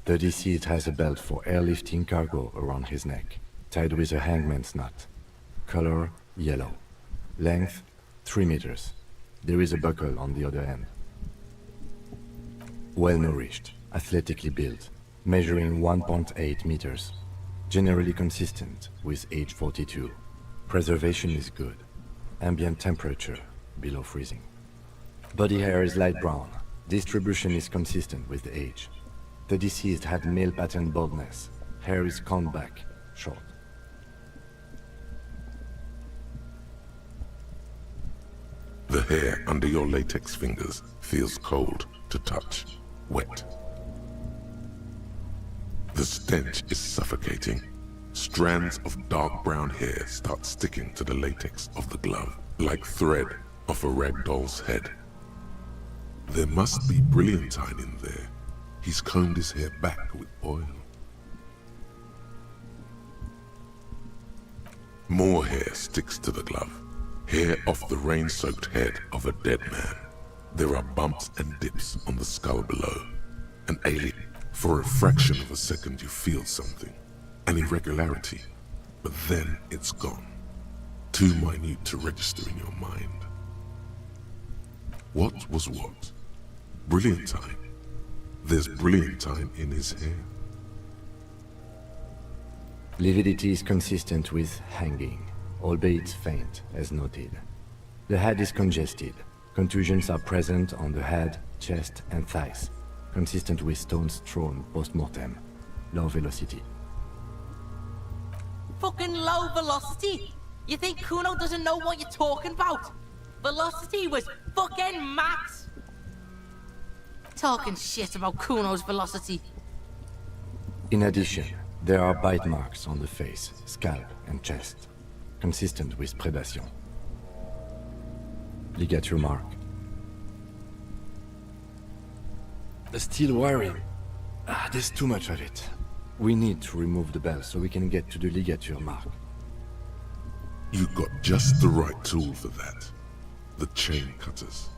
The deceased has a belt for airlifting cargo around his neck, tied with a hangman's knot. Color yellow. Length 3 meters. There is a buckle on the other end. Well-nourished, athletically built, measuring 1.8 meters. Generally consistent with age 42. Preservation is good. Ambient temperature below freezing. Body hair is light brown. Distribution is consistent with the age. The deceased had male pattern baldness. Hair is combed back, short. The hair under your latex fingers feels cold to touch, wet. The stench is suffocating. Strands of dark brown hair start sticking to the latex of the glove, like thread off a rag doll's head. There must be brilliantine in there. He's combed his hair back with oil. More hair sticks to the glove. Hair off the rain-soaked head of a dead man. There are bumps and dips on the skull below. An alien. For a fraction of a second you feel something. An irregularity. But then it's gone. Too minute to register in your mind. What was what? Brilliantine. There's brilliantine in his hair. Lividity is consistent with hanging, albeit faint, as noted. The head is congested. Contusions are present on the head, chest, and thighs, consistent with stones thrown post-mortem. Low velocity. Fucking low velocity? You think Cuno doesn't know what you're talking about? Velocity was fucking max! Talking shit about Cuno's velocity. In addition, there are bite marks on the face, scalp, and chest, consistent with predation. Ligature mark. The steel wiring. There's too much of it. We need to remove the bell so we can get to the ligature mark. You got just the right tool for that. The chain cutters.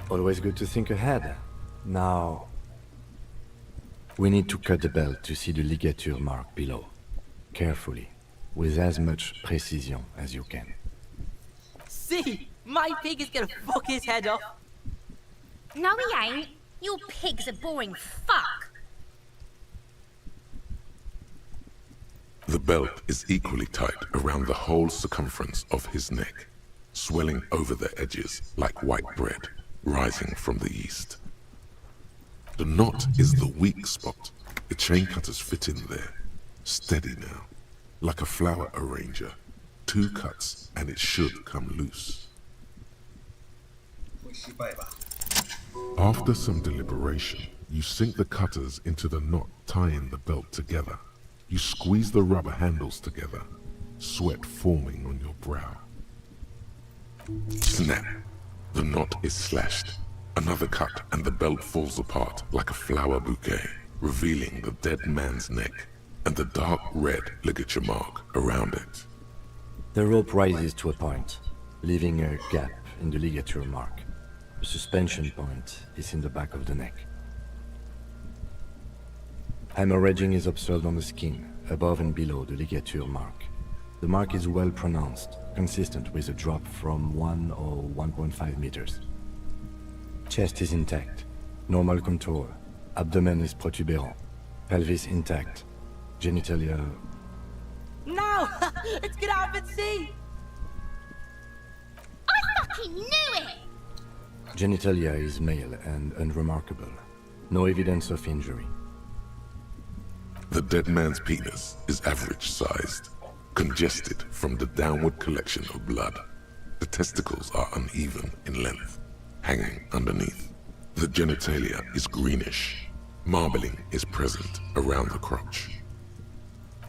Always good to think ahead. Now, we need to cut the belt to see the ligature mark below. Carefully, with as much precision as you can. See? My pig is gonna fuck his head off. No, he ain't. Your pig's a boring fuck. The belt is equally tight around the whole circumference of his neck, swelling over the edges like white bread rising from the east. The knot is the weak spot. The chain cutters fit in there, steady now, like a flower arranger. 2 cuts and it should come loose. After some deliberation, you sink the cutters into the knot tying the belt together. You squeeze the rubber handles together, sweat forming on your brow. Snap! The knot is slashed. Another cut and the belt falls apart like a flower bouquet, revealing the dead man's neck and the dark red ligature mark around it. The rope rises to a point, leaving a gap in the ligature mark. The suspension point is in the back of the neck. Hemorrhaging is observed on the skin, above and below the ligature mark. The mark is well pronounced, consistent with a drop from 1 or 1.5 meters. Chest is intact, normal contour. Abdomen is protuberant, pelvis intact, genitalia... No! Let's get out and see! I fucking knew it! Genitalia is male and unremarkable. No evidence of injury. The dead man's penis is average-sized, congested from the downward collection of blood. The testicles are uneven in length, hanging underneath. The genitalia is greenish. Marbling is present around the crotch.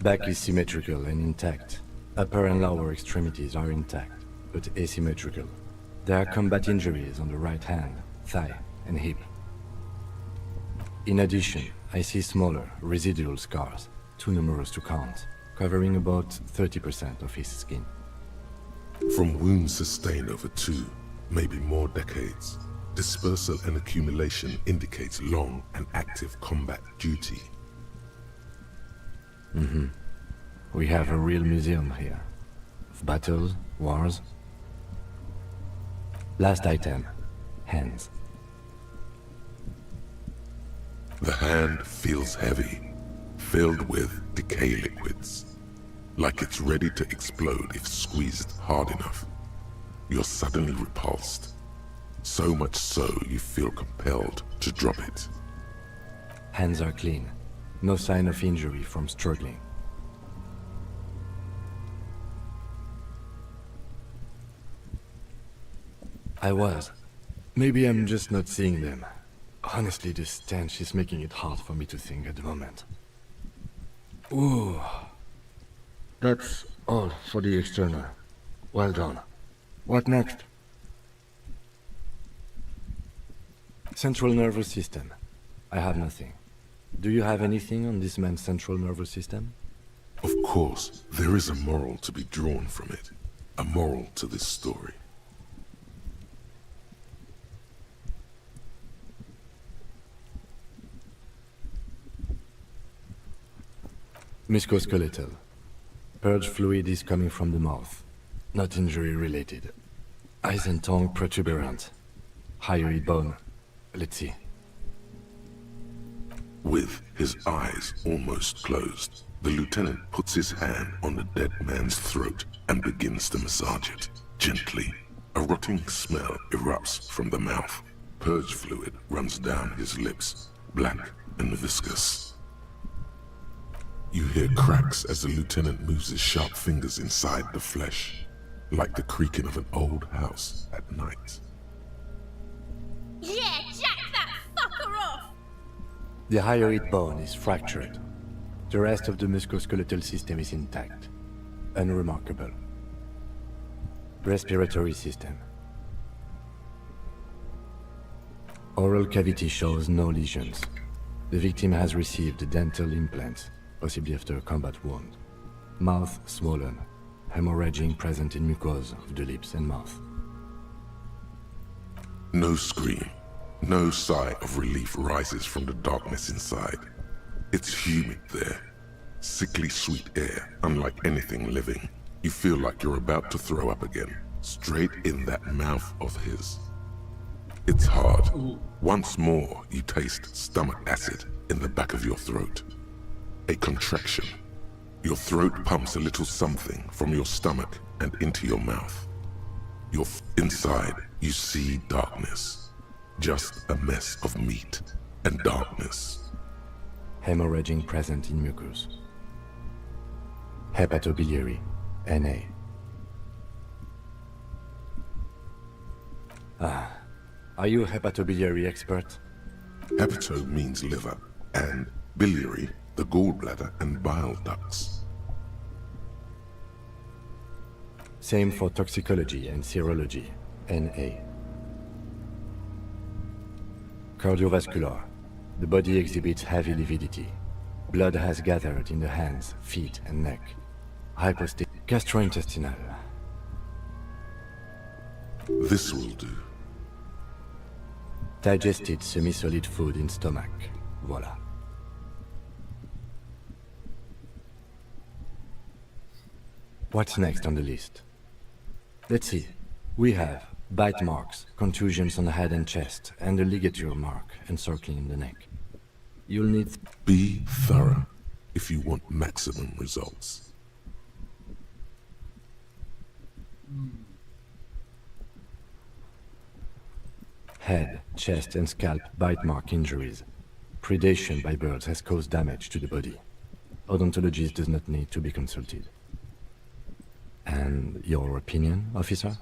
Back is symmetrical and intact. Upper and lower extremities are intact, but asymmetrical. There are combat injuries on the right hand, thigh, and hip. In addition, I see smaller, residual scars, too numerous to count, covering about 30% of his skin. From wounds sustained over 2, maybe more decades, dispersal and accumulation indicates long and active combat duty. We have a real museum here. Of battles, wars. Last item, hands. The hand feels heavy, filled with decay liquids, like it's ready to explode if squeezed hard enough. You're suddenly repulsed, so much so you feel compelled to drop it. Hands are clean. No sign of injury from struggling. I was. Maybe I'm just not seeing them. Honestly, this stench is making it hard for me to think at the moment. Ooh. That's all for the external. Well done. What next? Central nervous system. I have nothing. Do you have anything on this man's central nervous system? Of course, there is a moral to be drawn from it. A moral to this story. Musculoskeletal. Purge fluid is coming from the mouth. Not injury related. Eyes and tongue protuberant. Hyoid bone. Let's see. With his eyes almost closed, the lieutenant puts his hand on the dead man's throat and begins to massage it, gently. A rotting smell erupts from the mouth. Purge fluid runs down his lips, black and viscous. You hear cracks as the lieutenant moves his sharp fingers inside the flesh, like the creaking of an old house at night. Yeah, jack that fucker off! The hyoid bone is fractured. The rest of the musculoskeletal system is intact. Unremarkable. Respiratory system. Oral cavity shows no lesions. The victim has received dental implants, possibly after a combat wound. Mouth swollen. Hemorrhaging present in mucosa of the lips and mouth. No scream, no sigh of relief rises from the darkness inside. It's humid there. Sickly sweet air, unlike anything living. You feel like you're about to throw up again, straight in that mouth of his. It's hard. Once more, you taste stomach acid in the back of your throat. A contraction. Your throat pumps a little something from your stomach and into your mouth. Inside, you see darkness. Just a mess of meat and darkness. Hemorrhaging present in mucus. Hepatobiliary, NA. Are you a hepatobiliary expert? Hepato means liver, and biliary, the gallbladder and bile ducts. Same for toxicology and serology, NA. Cardiovascular. The body exhibits heavy lividity. Blood has gathered in the hands, feet, and neck. Hypostic. Gastrointestinal. This will do. Digested semi-solid food in stomach. Voila. What's next on the list? Let's see. We have bite marks, contusions on the head and chest, and a ligature mark encircling the neck. You'll need... Be thorough if you want maximum results. Head, chest, and scalp bite mark injuries. Predation by birds has caused damage to the body. Odontologist does not need to be consulted. And your opinion, officer?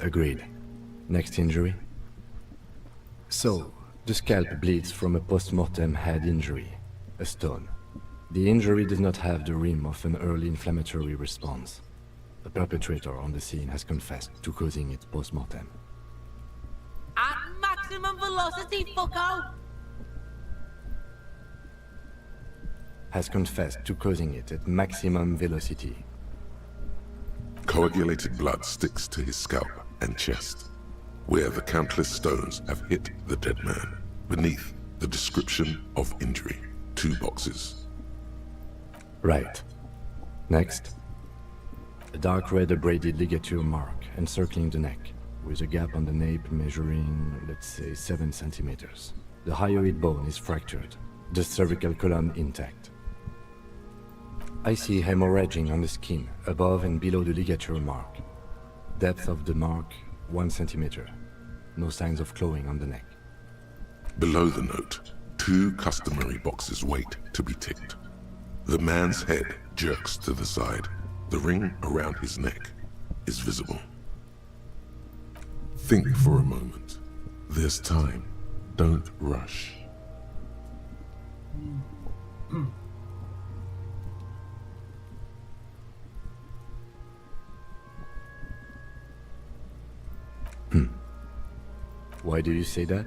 Agreed. Next injury? So, the scalp bleeds from a post-mortem head injury, a stone. The injury does not have the rim of an early inflammatory response. The perpetrator on the scene has confessed to causing it post-mortem. At maximum velocity, fucko! Has confessed to causing it at maximum velocity. Coagulated blood sticks to his scalp and chest, where the countless stones have hit the dead man. Beneath, the description of injury. 2 boxes. Right. Next. A dark red abraded ligature mark encircling the neck, with a gap on the nape measuring, let's say, 7 centimeters. The hyoid bone is fractured, the cervical column intact. I see hemorrhaging on the skin, above and below the ligature mark. Depth of the mark, 1 centimeter. No signs of clawing on the neck. Below the note, 2 customary boxes wait to be ticked. The man's head jerks to the side. The ring around his neck is visible. Think for a moment. There's time. Don't rush. Why do you say that?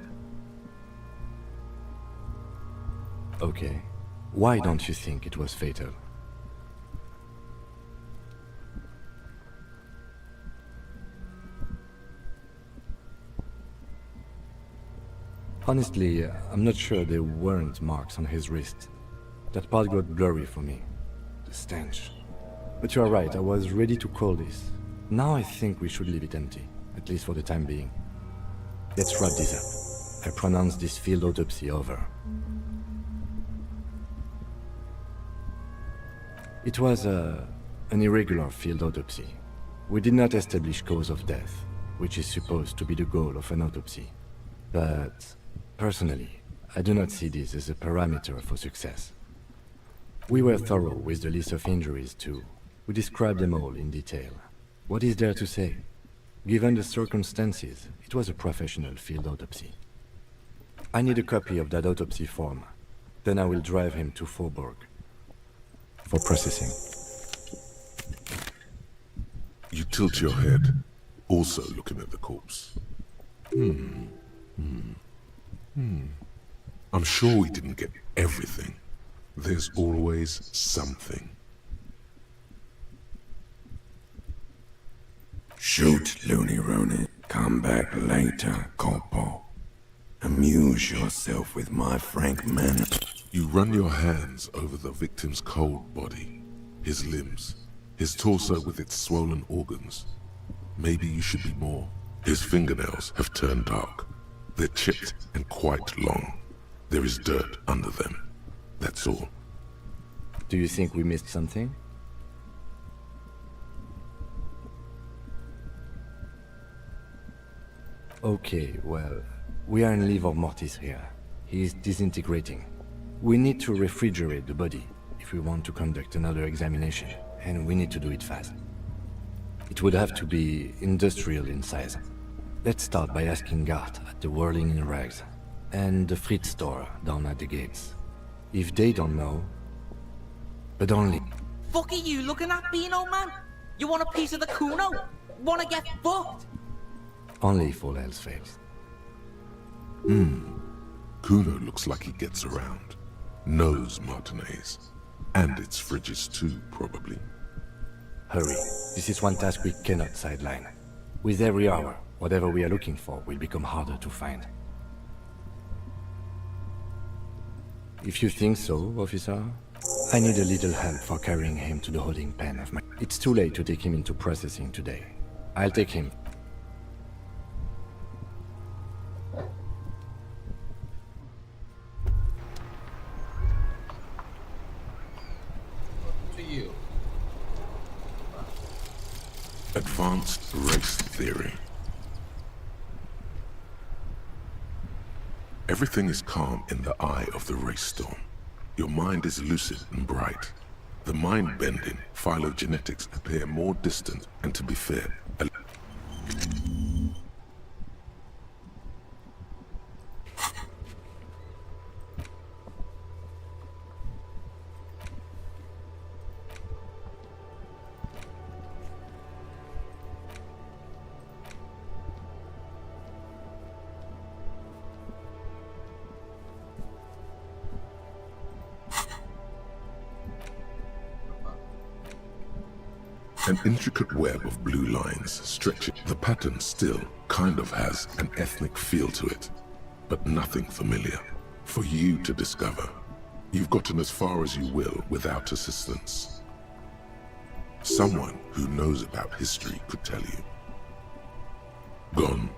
Okay. Why don't you think it was fatal? Honestly, I'm not sure there weren't marks on his wrist. That part got blurry for me. The stench. But you are right, I was ready to call this. Now I think we should leave it empty, at least for the time being. Let's wrap this up. I pronounce this field autopsy over. It was an irregular field autopsy. We did not establish cause of death, which is supposed to be the goal of an autopsy. But, personally, I do not see this as a parameter for success. We were thorough with the list of injuries too. We described them all in detail. What is there to say? Given the circumstances, it was a professional field autopsy. I need a copy of that autopsy form. Then I will drive him to Faubourg for processing. You tilt your head, also looking at the corpse. I'm sure we didn't get everything. There's always something. Shoot, Looney Ronin. Come back later, Corporal. Amuse yourself with my frank manner. You run your hands over the victim's cold body, his limbs, his torso with its swollen organs. Maybe you should be more. His fingernails have turned dark. They're chipped and quite long. There is dirt under them. That's all. Do you think we missed something? Okay, well, we are in livor mortis here. He is disintegrating. We need to refrigerate the body if we want to conduct another examination, and we need to do it fast. It would have to be industrial in size. Let's start by asking Gart at the Whirling in Rags and the Fritz store down at the gates. If they don't know, but only... Fuck are you looking at, Beano man? You want a piece of the Cuno? Wanna get fucked? Only if all else fails. Cuno looks like he gets around. Knows Martinez. And its fridges too, probably. Hurry. This is one task we cannot sideline. With every hour, whatever we are looking for will become harder to find. If you think so, officer, I need a little help for carrying him to the holding pen of my... It's too late to take him into processing today. I'll take him. To you. Advanced race theory. Everything is calm in the eye of the race storm. Your mind is lucid and bright. The mind-bending phylogenetics appear more distant and, to be fair, an intricate web of blue lines stretching. The pattern still kind of has an ethnic feel to it, but nothing familiar. For you to discover, you've gotten as far as you will without assistance. Someone who knows about history could tell you. Gone